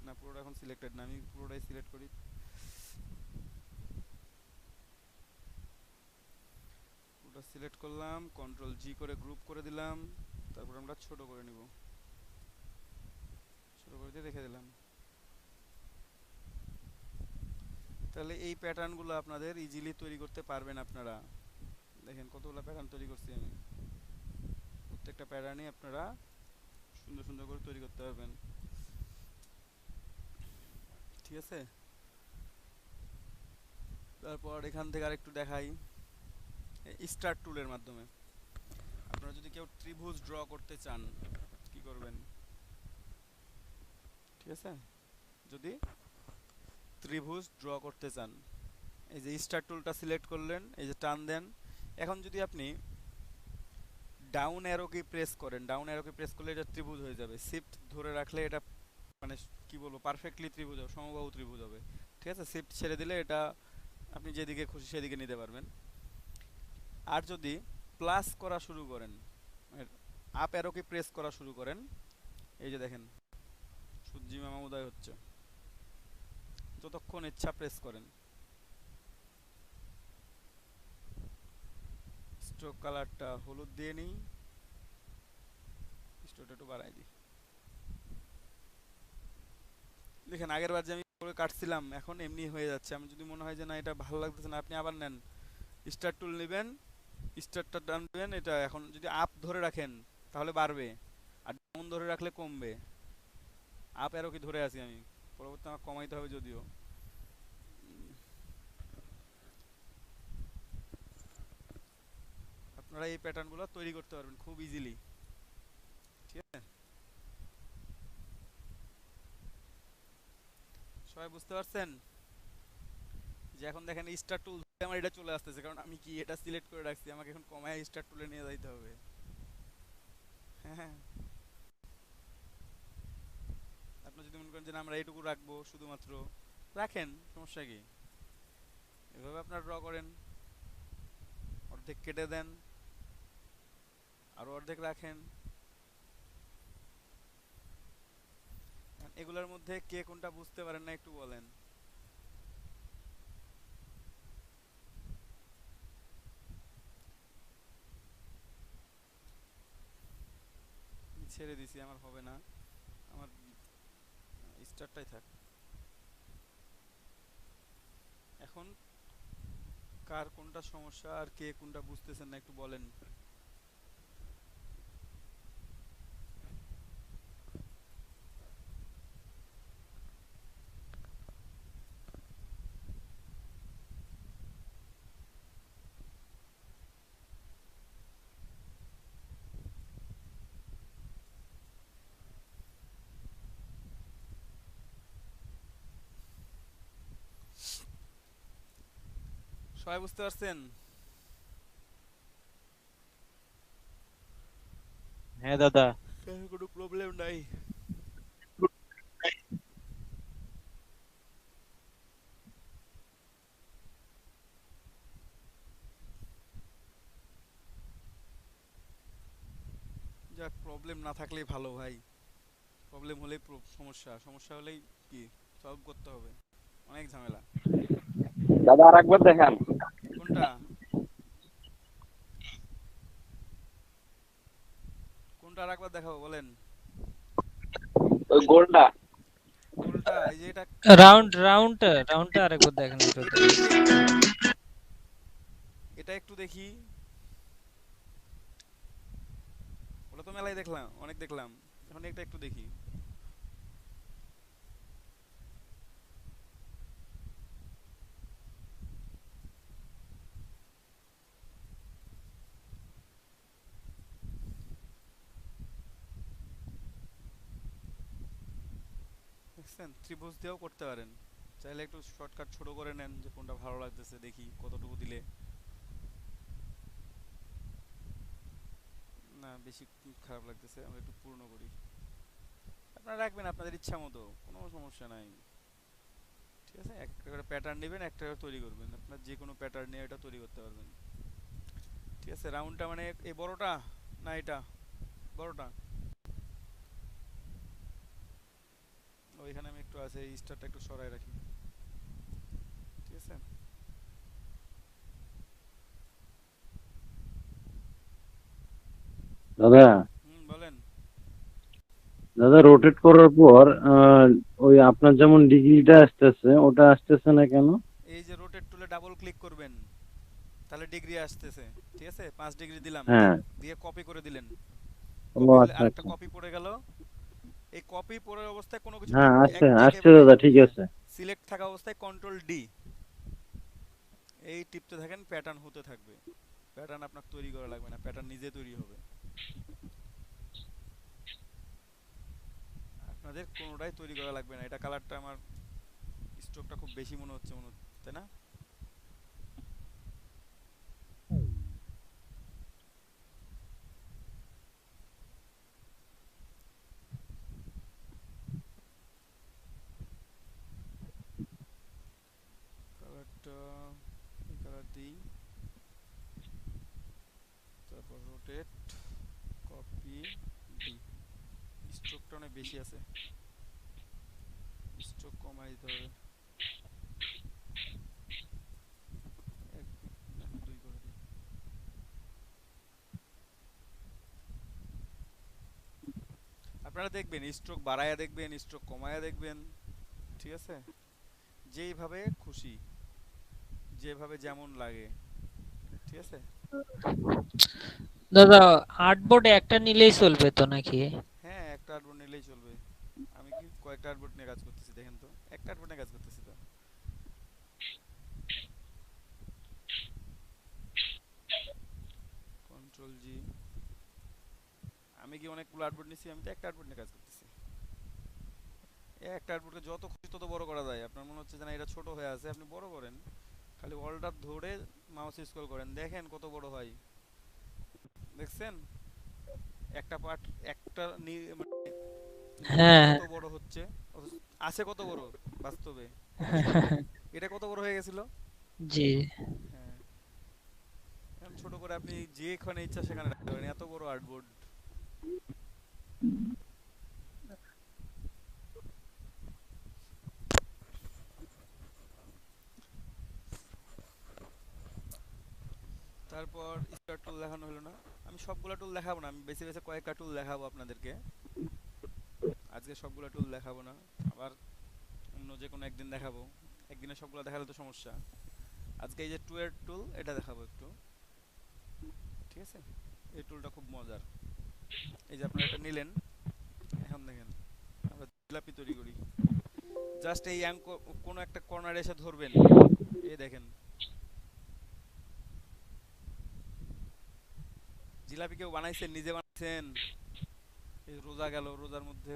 না, পুরোটা এখন সিলেক্টেড না, আমি পুরোটাই সিলেক্ট করি। পুরোটা সিলেক্ট করলাম, কন্ট্রোল জি করে গ্রুপ করে দিলাম, তারপর আমরা ছোট করে নিব, ছোট করে দিয়ে রেখে দিলাম। তাহলে এই প্যাটার্নগুলো আপনাদের ইজিলি তৈরি করতে পারবেন আপনারা। দেখেন কতগুলো প্যাটার্ন তৈরি করছি আমি, প্রত্যেকটা প্যাটার্নই আপনারা সুন্দর সুন্দর করে তৈরি করতে পারবেন। ঠিক আছে, তারপর এখান থেকে আরেকটু দেখাই স্টার টুলের মাধ্যমে। আপনারা যদি কেউ ত্রিভুজ ড্র করতে চান কি করবেন? ঠিক আছে, যদি ত্রিভুজ ড্র করতে চান, এই যে স্টার টুলটা সিলেক্ট করলেন, এই যে টান দেন। এখন যদি আপনি ডাউন অ্যারো কি প্রেস করেন, ডাউন অ্যারো কি প্রেস করলে এটা ত্রিভুজ হয়ে যাবে। শিফট ধরে রাখলে এটা মানে কি বলবো, পারফেক্টলি ত্রিভুজ হবে, সমবাহু ত্রিভুজ হবে। ঠিক আছে, শিফট ছেড়ে দিলে এটা আপনি যেদিকে খুশি সেদিকে নিতে পারবেন। আর যদি প্লাস করা শুরু করেন, আপ অ্যারো কি প্রেস করা শুরু করেন, এই যে দেখেন সূর্যি মামা উদয় হচ্ছে, যতক্ষণ ইচ্ছা প্রেস করেন। স্ট্রোক কালারটা হলুদ দিয়ে নিই, স্ট্রোকটা একটু বাড়াই দিই। দেখেন আগের বার যে আমি করে কাটছিলাম এখন এমনি হয়ে যাচ্ছে। আমি যদি মনে হয় যে না এটা ভালো লাগতেছে না, আপনি আবার নেন, স্টার টুল নেবেন, স্টারটা টানবেন। এটা এখন যদি আপ ধরে রাখেন তাহলে বাড়বে, আর ডাউন ধরে রাখলে কমবে। আপ অ্যারো কি ধরে আছি আমি, পরবর্তী আমার কমাইতে হবে যদিও। আপনারা এই প্যাটার্নগুলো তৈরি করতে পারবেন খুব ইজিলি। ঠিক আছে, সবাই বুঝতে পারছেন? যে এখন দেখেন স্টার টুল আমার এটা চলে আসতেছে, কারণ আমি কি এটা সিলেক্ট করে রাখছি, আমাকে এখন কমায় স্টার টুলে নিয়ে যাইতে হবে। হ্যাঁ, আপনি যদি মনে করেন যে আমরা এইটুকু রাখবো শুধুমাত্র, রাখেন, সমস্যা কি? এভাবে আপনারা ড্র করেন, অর্ধেক কেটে দেন, আরো অর্ধেক রাখেন। এগুলোর মধ্যে কে কোনটা বুঝতে পারেন না একটু বলেন। ছেড়ে দিছি, আমার হবে না, আমার স্টারটাই থাক। এখন কার কোনটা সমস্যা আর কে কোনটা বুঝতেছেন না একটু বলেন। সবাই বুঝতে পারছেন? হ্যাঁ দাদা। কোনো প্রবলেম নাই। যাক, প্রবলেম না থাকলেই ভালো ভাই। প্রবলেম হলেই সমস্যা, সমস্যা হলেই কি সলভ করতে হবে, অনেক ঝামেলা। দাদা আর একবার দেখান কোনটা কোনটা আর একবার দেখাবো বলেন? ওই গোলটা। গোলটা এই যে এটা, রাউন্ডটা আরেকবার দেখেন এটা ওটাতে। দেখি একটু, এটা একটু দেখি। ওটা তো মেলায় দেখলাম, অনেক দেখলাম, এখন এটা একটু দেখি। দেখছেন, ত্রিভুজ দিয়েও করতে পারেন, চাইলে একটু শর্টকাট ছোট করে নেন, যে কোনটা ভালো লাগতেছে দেখি কতটুকু দিলে। না, বেশি খারাপ লাগতেছে, আমরা একটু পূর্ণ করি। আপনারা রাখবেন আপনাদের ইচ্ছা মতো, কোনো সমস্যা নাই। ঠিক আছে, একটা করে প্যাটার্ন নেবেন, একটা করে তৈরি করবেন, আপনার যে কোনো প্যাটার্ন নিয়ে এটা তৈরি করতে পারবেন। ঠিক আছে, রাউন্ডটা মানে এই বড়টা না এটা বড়টা? ওইখানে আমি একটু আছে, এই স্টারটা একটু সরাই রাখি। ঠিক আছে, দাদা বলেন। দাদা রোটেট করার পর ওই আপনার যেমন ডিগ্রিটা আসতেছে ওটা আসতেছে না কেন? এই যে রোটেট টুলে ডাবল ক্লিক করবেন, তাহলে ডিগ্রি আসতেছে। ঠিক আছে, 5 ডিগ্রি দিলাম, হ্যাঁ। দিয়ে কপি করে দিলেন, ও কপি হলে আচ্ছা আরেকটা আচ্ছা। কপি পড়ে গেল। এই কপি পড়ার অবস্থায় কোনো কিছু হ্যাঁ এক জায়গায় আসছে দাদা, ঠিক আছে। সিলেক্ট থাকা অবস্থায় কন্ট্রোল ডি এই টিপতে থাকেন, প্যাটার্ন হতে থাকবে। প্যাটার্ন আপনার তৈরি করা লাগবে না, প্যাটার্ন নিজে তৈরি হবে। আপনাদের কোনোটাই তৈরি করা লাগবে না। এটা কালারটা আমার স্ট্রোকটা খুব বেশি মনে হচ্ছে, তাই না? কালারটা এই কালার দিই, তারপর রোটেট, কপি, ডি। স্ট্রোকটা অনেক বেশি আছে, স্ট্রোক কমাই দিতে হবে। এক না, 2 করে দিই। আপনারা দেখবেন স্ট্রোক বাড়ায়া দেখবেন, স্ট্রোক কমায়া দেখবেন। ঠিক আছে, যেইভাবে খুশি, যেভাবে যেমন লাগে। ঠিক আছে, দাদা আর্টবোর্ড একটা নিলেই চলবে তো নাকি? হ্যাঁ একটা আর্টবোর্ড নিলেই চলবে। আমি কি কয়েকটা আর্টবোর্ড নিয়ে কাজ করতেছি, দেখেন তো, একটা আর্টবোর্ড নিয়ে কাজ করতেছি তো। কন্ট্রোল জি। আমি কি অনেকগুলো আর্টবোর্ড নিছি? আমি তো একটা আর্টবোর্ড নিয়ে কাজ করতেছি। একটা আর্টবোর্ডকে যত খুশি তত বড় করা যায়। আপনার মনে হচ্ছে যে না এটা ছোট হয়ে আছে, আপনি বড় করেন, খালি অল্টার ধরে মাউস স্ক্রল করেন, দেখেন কত বড় হয়। দেখছেন একটা পার্ট, একটা মানে হ্যাঁ। কত বড় হচ্ছে, আছে কত বড় বাস্তবে, কত ছোট। এটা কত বড় হয়ে গেছিল। জি। হ্যাঁ, এখন ছোট করে আপনি যেখানে ইচ্ছা সেখানে রাখতে পারেন, এত বড় আর্টবোর্ড। তারপর স্টার টুল দেখানো হলো না, আমি সবগুলা টুল দেখাবো না, আমি বেছে বেছে কয়েকটা টুল দেখাবো আপনাদেরকে। আজকে সবগুলা টুল দেখাবো না, আবার অন্য যে কোনো একদিন দেখাবো। একদিনে সবগুলা দেখালে তো সমস্যা। আজকে এই যে টু এর টুল এটা দেখাবো একটু। ঠিক আছে, এই টুলটা খুব মজার। এই যে আপনারা এটা নিলেন, এখন দেখেন আমরা জিলাপি তৈরি করি। জাস্ট এই কোনো একটা কর্নারে এসে ধরবেন, এই দেখেন জিলাপি কেউ বানাইছেন, নিজে বানাইছেন। এই রোজা গেল, রোজার মধ্যে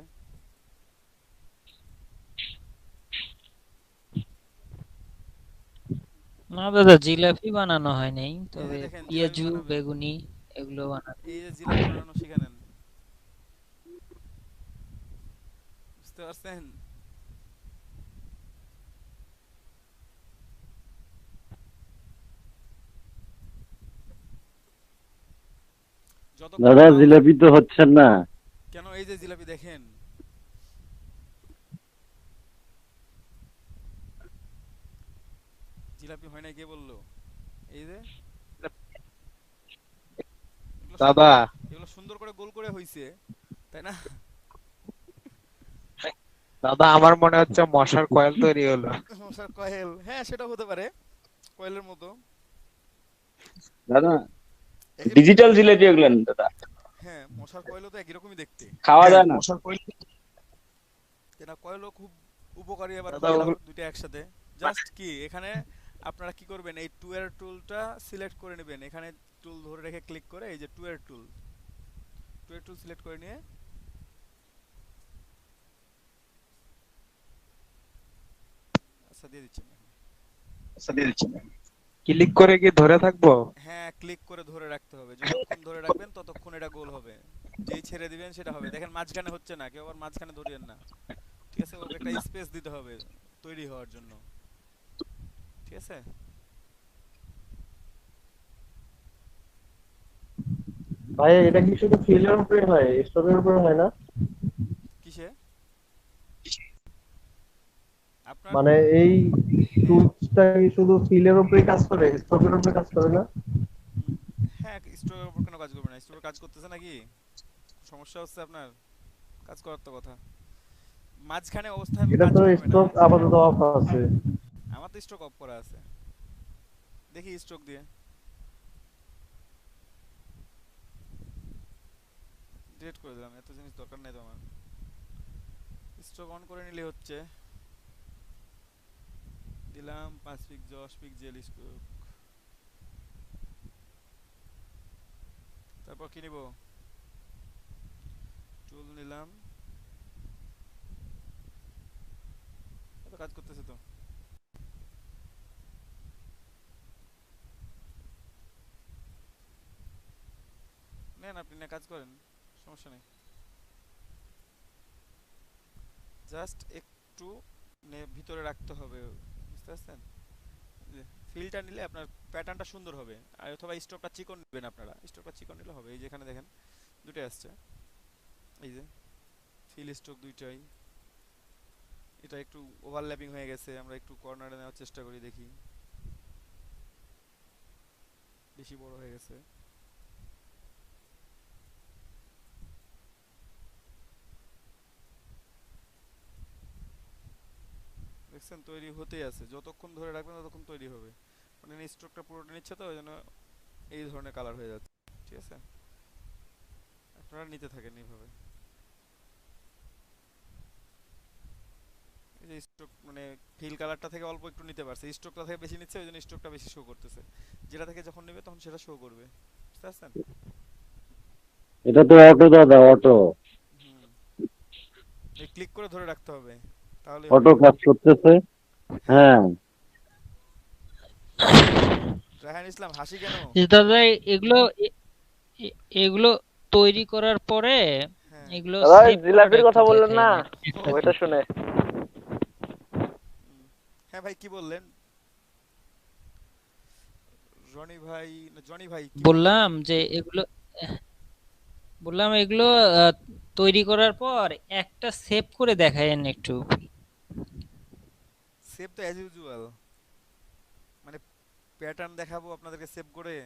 না দাদা, জিলাপি বানানো হয় নাই, এই যে তবে দেখেন জিলাপি পেঁয়াজু বানাবেন, বেগুনি এগুলো বানানো। এই যে জিলাপি বানানো শিখে নেন, বুঝতে পারছেন? যতক্ষণ দাদা না জিলাপি তো হচ্ছে না। কেন, এই যে জিলাপি দেখেন, জিলাপি হয় না কে বললো? এই যে এগুলো সুন্দর, দাদা এগুলো সুন্দর করে গোল করে হইছে, তাই না? দাদা আমার মনে হচ্ছে মশার কয়েল তৈরি হলো। মশার কয়েল, হ্যাঁ সেটা হতে পারে, কয়েলের মতো দাদা এরকম। ডিজিটাল জিলেটি এগুলো না দাদা, হ্যাঁ মশার কয়েলও তো একই রকমই দেখতে, খাওয়া যায় না। এটা কয়েলও খুব উপকারী আবার দাদা ভালো, দুইটা একসাথে। জাস্ট কি এখানে আপনারা কি করবেন, এই টু এর টুলটা সিলেক্ট করে নেবেন, এখানে টুল ধরে রেখে ক্লিক করে এই যে টু এর টুল, টু এর টুল সিলেক্ট করে নিয়ে, আচ্ছা দিয়ে দিচ্ছি আমি। ক্লিক করে কি ধরে থাকবো? হ্যাঁ ক্লিক করে ধরে রাখতে হবে, যতক্ষণ ধরে রাখবেন ততক্ষণ এটা গোল হবে, যেই ছেড়ে দিবেন সেটা হবে। দেখেন মাঝখানে হচ্ছে না, কেউ আবার মাঝখানে ধরিয়েন না, ঠিক আছে? ওকে একটা স্পেস দিতে হবে তৈরি হওয়ার জন্য, ঠিক আছে? ভাই এটা কি শুধু ফিলের উপরে হয়, স্টকের উপরে হয় না? কিসে আপনার? মানে এই টুলসটা কি শুধু ফিলের উপরে কাজ করে, স্টকের উপরে কাজ করে না? হ্যাঁ স্টোরের উপর কেন কাজ করবে না, স্টোর কাজ করতেছে নাকি? সমস্যা হচ্ছে আপনার? কাজ করার তো কথা, মাঝখানে অবস্থায় আমি এটা কাজ তো করবে না। স্টক আপাতত অফ আছে। আমার তো স্টক অফ করা আছে, দেখি স্টক দিয়ে ডিলিট করে দিলাম, এত জিনিস দরকার নেই তো আমার। স্টক অন করে নিলে হচ্ছে, দিলাম 5 পিক 10 পিক জেল স্টক, তারপর কি নিব, টুল নিলাম, এত কাজ করতেছে তো। নেন আপনি না কাজ করেন, সমস্যা নেই, জাস্ট একটু ভিতরে রাখতে হবে, বুঝতে পারছেন? ফিলটা নিলে আপনার প্যাটার্নটা সুন্দর হবে, আর অথবা স্টকটা চিকন নেবেন আপনারা, স্টকটা চিকন নিলে হবে। এই যে এখানে দেখেন দুটোই আসছে, এই যে ফিল স্টক দুইটাই, এটা একটু ওভারল্যাপিং হয়ে গেছে, আমরা একটু কর্নারে নেওয়ার চেষ্টা করি, দেখি বেশি বড় হয়ে গেছে। দেখছেন তৈরি হতেই আছে, যতক্ষণ ধরে রাখবেন ততক্ষণ তৈরি হবে, মানে স্টকটা পুরোটা নিচ্ছে তো ওই জন্য এই ধরনের কালার হয়ে যাচ্ছে, ঠিক আছে? আপনারা নিতে থাকেন এইভাবে। এই যে স্টক মানে ফিল কালারটা থেকে অল্প একটু নিতে পারছে, স্টকটা থেকে বেশি নিচ্ছে ওই জন্য স্টকটা বেশি শো করতেছে, যেটা থেকে যখন নেবে তখন সেটা শো করবে, বুঝতে পারছেন? এটা তো অটো দাদা, অটো হুম, এই ক্লিক করে ধরে রাখতে হবে, তাহলেই হবে। অটো কাজ করতেছে। হ্যাঁ রায়হান ইসলাম হাসি কেন? যে দাদা এগুলো এগুলো তৈরি করার পরে হ্যাঁ এগুলো দাদা সেভ করে জিলাপির রাখতে কথা বললেন দেখায় না, নেট। ওইটা শুনে। হ্যাঁ ভাই কি বললেন, রনি ভাই না জনি ভাই কি বললেন? বললাম যে এগুলো বললাম এগুলো আহ, তৈরি করার পর একটা সেভ করে দেখায়েন একটু। সেভ তো অ্যাজ ইউজুয়াল, মানে প্যাটার্ন দেখাবো আপনাদেরকে সেভ করে।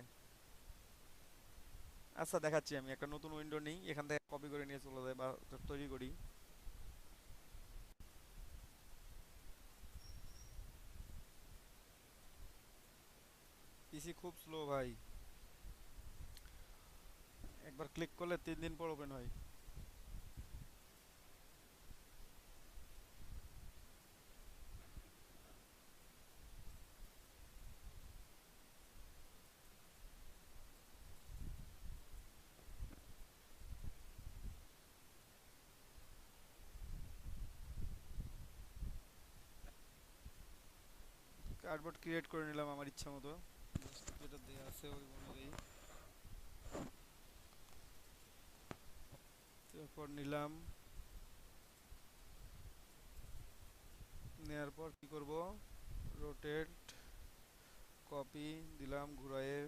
আচ্ছা দেখাচ্ছি, আমি একটা নতুন উইন্ডো নিই, এখান থেকে কপি করে নিয়ে চলে যাই বা তৈরি করি। পিসি খুব স্লো ভাই, একবার ক্লিক করলে 3 দিন পর ওপেন হয়। কার্ডবোর্ড ক্রিয়েট করে নিলাম আমার ইচ্ছা মতো, যেটা দেয়া আছে ওই অনুযায়ী। তারপর নিলাম, নেওয়ার পর কি করব, রোটেট, কপি দিলাম ঘুরায়ে।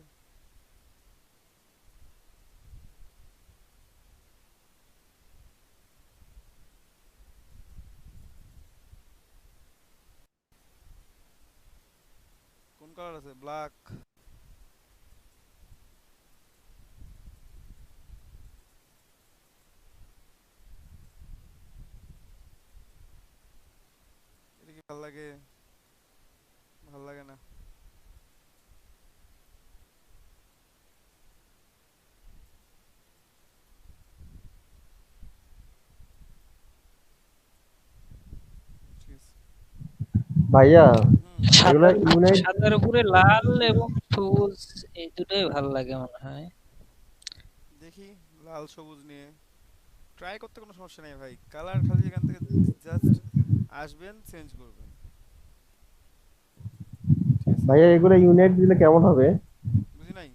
কোন কালার আছে? ব্ল্যাক। এটা কি ভাল লাগে? ভাল লাগে না। ঠিক আছে। ভাইয়া এগুলা সাদার ইউনাইট সাদার উপরে লাল এবং সবুজ, এই দুটোই ভালো লাগে মনে হয়। দেখি লাল সবুজ নিয়ে ট্রাই করতে কোনো সমস্যা নেই ভাই, কালার খালি এখান থেকে জাস্ট আসবেন, চেঞ্জ করবেন। ঠিক আছে, ভাইয়া এগুলা ইউনাইট দিলে কেমন হবে? বুঝি নাই।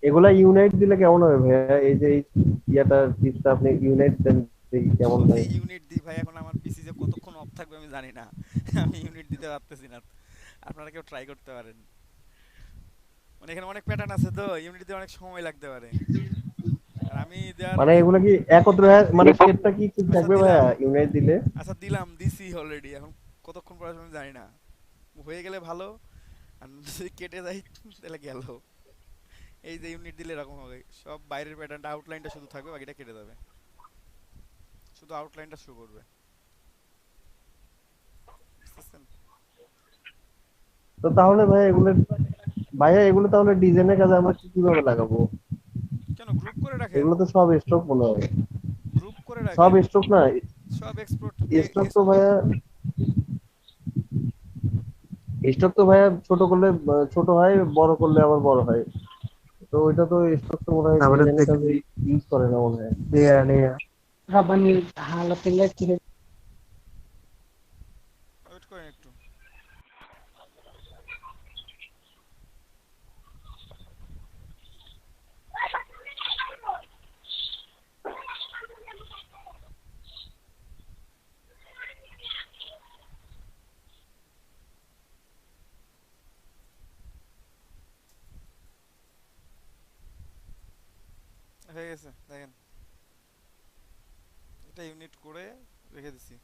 এগুলা ইউনাইট দিলে কেমন হবে ভাইয়া? এই যে এই ইয়াটা চিপটা আপনি ইউনাইট দেন, দেখি কেমন যদি হয়। ইউনিট দিই ভাই, এখন আমার পিসি যে কতক্ষণ অফ থাকবে আমি জানি না। আমি ইউনিট দিতে পারতেছি না। আপনারা কেউ ট্রাই করতে পারেন, মানে এখানে অনেক প্যাটার্ন আছে তো, ইউনিট দিতে অনেক সময় লাগতে পারে। আর আমি দেওয়ার মানে এগুলা কি একত্রে মানে সেটটা কি ঠিক আচ্ছা থাকবে দিলাম, ভাইয়া ইউনাইট দিলে? আচ্ছা দিলাম, দিছি অলরেডি, এখন কতক্ষণ পর আসবে আমি জানি না। হয়ে গেলে ভালো, আর যদি কেটে যায় তাহলে গেল। এই যে ইউনিট দিলে এরকম হবে, সব বাইরের প্যাটার্নটা আউটলাইনটা শুধু থাকবে, বাকিটা কেটে যাবে, শুধু আউটলাইনটা শো করবে। বুঝতেছেন? তো তাহলে ভাইয়া এগুলো তাহলে ডিজাইনের কাজে আমরা কিভাবে লাগাবো? কেন, গ্রুপ করে রাখেন, এগুলো তো সব স্টক মনে হয়। গ্রুপ করে সব রাখেন, স্টক না? সব এক্সপোর্ট। স্টক তো ভাইয়া ছোট করলে ছোট হয়, বড় করলে আবার বড় হয়। তো ওইটা তো স্টক তো মনে হয় ডিজাইনের কাজে ইউজ করে না মনে হয়। ওয়েট করেন একটু। হয়ে গেছে, দেখেন এটা ইউনিট করে রেখে দিছি,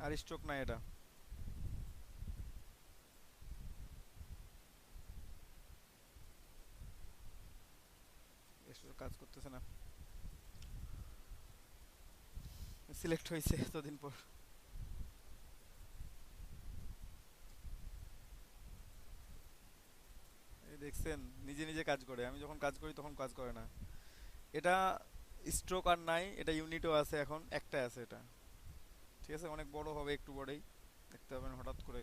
আর স্টক নাই এটা। স্টক কাজ করতেছে না, সিলেক্ট হয়েছে এতদিন পর। এই দেখছেন, নিজে নিজে কাজ করে, আমি যখন কাজ করি তখন কাজ করে না। এটা স্ট্রোক আর নাই, এটা ইউনিটও আছে, এখন একটা আছে এটা। ঠিক আছে, অনেক বড় হবে, একটু বড়ই দেখতে পাবেন হঠাৎ করে।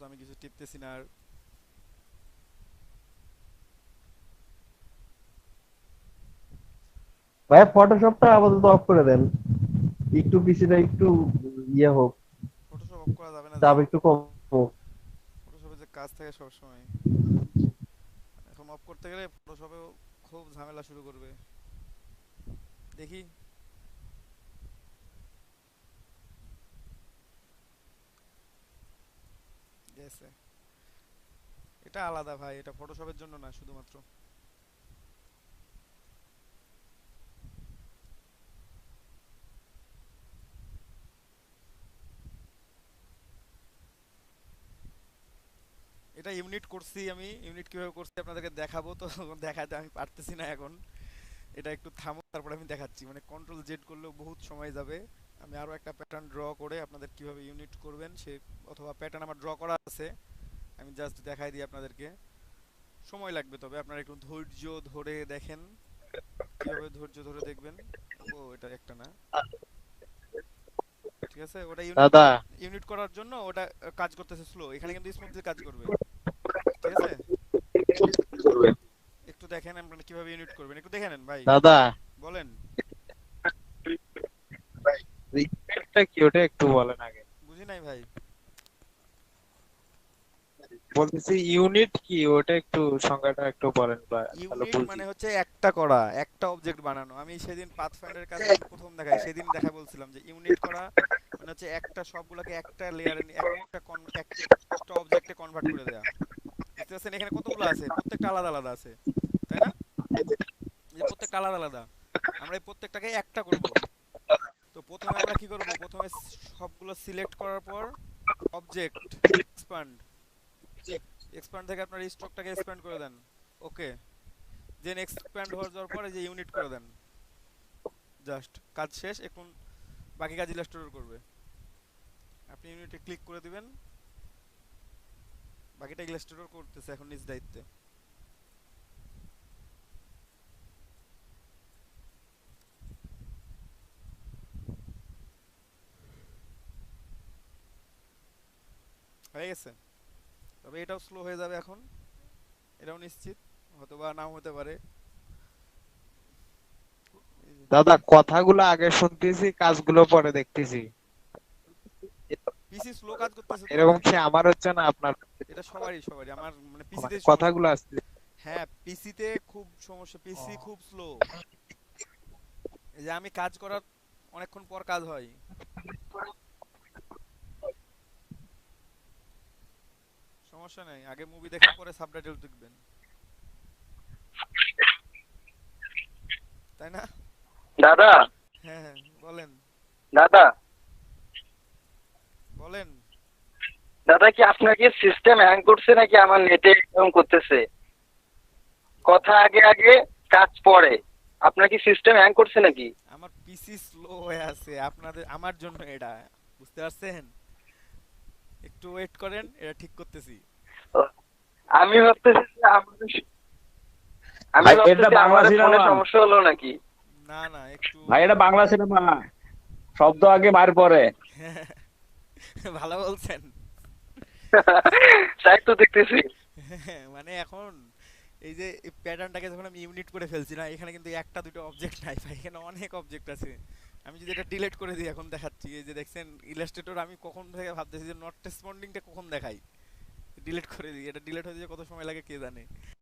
আমি কিছু টিপতেছি না আর। ভাইয়া ফটোশপটা আপাতত অফ করে দেন, একটু পিসিটা একটু ইয়ে হোক, ফটোশপ অফ করা যাবে না যে, চাপ একটু কম হোক। ফটোশপে যে কাজ থাকে সব সময়, এখন অফ করতে গেলে ফটোশপেও খুব ঝামেলা শুরু করবে। দেখি, গেছে। এটা আলাদা ভাই, এটা ফটোশপের জন্য না শুধুমাত্র। এটা ইউনিট করছি আমি, ইউনিট কিভাবে করছি আপনাদেরকে দেখাবো, তো দেখাতে আমি পারতেছি না এখন। এটা একটু থামো, তারপরে আমি দেখাচ্ছি। মানে কন্ট্রোল জেড করলেও বহুত সময় যাবে। আমি আরো একটা প্যাটার্ন ড্র করে আপনাদের কিভাবে ইউনিট করবেন সে, অথবা প্যাটার্ন আমার ড্র করা আছে, আমি জাস্ট দেখাই দিই আপনাদেরকে। সময় লাগবে, তবে আপনারা একটু ধৈর্য ধরে দেখেন, কিভাবে ধৈর্য ধরে দেখবেন। ও এটা একটা না, ঠিক আছে, ওটা দাদা ইউনিট করার জন্য ওটা কাজ করতেছে স্লো, এখানে কিন্তু স্মুথলি কাজ করবে। ঠিক আছে, একটু দেখেন আপনারা কিভাবে ইউনিট করবেন, একটু দেখে নেন ভাই। দাদা বলেন। রিকোয়েস্টটা কি ওটা একটু বলেন আগে। বুঝি নাই ভাই। বলতেছি ইউনিট কি, ওটা একটু সংজ্ঞাটা একটু বলেন বা তাহলে ইউনিট বুঝি। মানে হচ্ছে একটা করা, একটা অবজেক্ট বানানো। আমি সেদিন পাথফাইন্ডারের কাছে যখন প্রথম দেখাই সেদিন দেখা বলছিলাম যে ইউনিট করা মানে হচ্ছে একটা সবগুলোকে একটা লেয়ারে একটা অবজেক্টে কনভার্ট করে দেয়া। বুঝতে পারছেন এখানে কতগুলো আছে, প্রত্যেকটা আলাদা আলাদা আছে, তাই না? এই যে প্রত্যেকটা আলাদা আলাদা, আমরা এই প্রত্যেকটাকে একটা করব। তো প্রথমে আমরা কি করব, প্রথমে সবগুলো সিলেক্ট করার পর অবজেক্ট এক্সপ্যান্ড, এক্সপ্যান্ড থেকে আপনার স্ট্রোকটাকে এক্সপ্যান্ড করে দেন। ওকে, দেন এক্সপ্যান্ড হয়ে যাওয়ার পর এই যে ইউনিট করে দেন। জাস্ট কাজ শেষ। এখন বাকি কাজ ইলাস্ট্রেটর করবে। আপনি ইউনিটে ক্লিক করে দিবেন, বাকিটা ইলাস্ট্রেটর করতেছে এখন নিজ দায়িত্বে। হয়ে গেছে, তবে এটাও স্লো হয়ে যাবে এখন, এটাও নিশ্চিত, হয়তোবা নাও হতে পারে। দাদা কথাগুলো আগে শুনতেছি, কাজগুলো পরে দেখতেছি। পিসি স্লো কাজ করতেছে তো এরকম অনেক। কি আমার হচ্ছে না আপনার? এটা সবারই আমার মানে মানে পিসিতে সমস্যা। কথাগুলো আসছে। হ্যাঁ, পিসিতে খুব সমস্যা, পিসি খুব স্লো। এই যে আমি কাজ করার অনেকক্ষণ পর কাজ হয়। সমস্যা নেই, আগে মুভি দেখেন পরে সাবটাইটেল দেখবেন, তাই না? দাদা হ্যাঁ হ্যাঁ, বলেন দাদা বলেন। দাদা কি আপনার কি সিস্টেম হ্যাং করছে নাকি আমার নেটে এরকম করতেছে? কথা আগে আগে কাজ পরে। আপনার কি সিস্টেম হ্যাং করছে নাকি? আমার পিসি স্লো হয়ে আছে, আমার জন্য এটা, বুঝতে পারছেন? একটু ওয়েট করেন, এটা ঠিক করতেছি। আমি ভাবতেছি যে আমি ভাই এটা ভাবতেছি বাংলা আমাদের ফোনে সিনেমা, সমস্যা হলো নাকি। না না, একটু ভাই এটা বাংলা সিনেমা, শব্দ আগে মার পরে। ভালো বলছেন। তাই তো দেখতেছি। মানে এখন এই যে প্যাটার্নটাকে যখন আমি ইউনিট করে ফেলছি না, এখানে কিন্তু একটা দুটো অবজেক্ট নাই ভাই, এখানে অনেক অবজেক্ট আছে। আমি যদি এটা ডিলিট করে দিই, এখন দেখাচ্ছি, এই যে দেখছেন ইলাস্ট্রেটর, আমি কখন থেকে ভাবতেছি যে নট রেসপন্ডিংটা কখন দেখাই, ডিলিট করে দিই, এটা ডিলিট হয়ে যায় কত সময় লাগে কে জানে।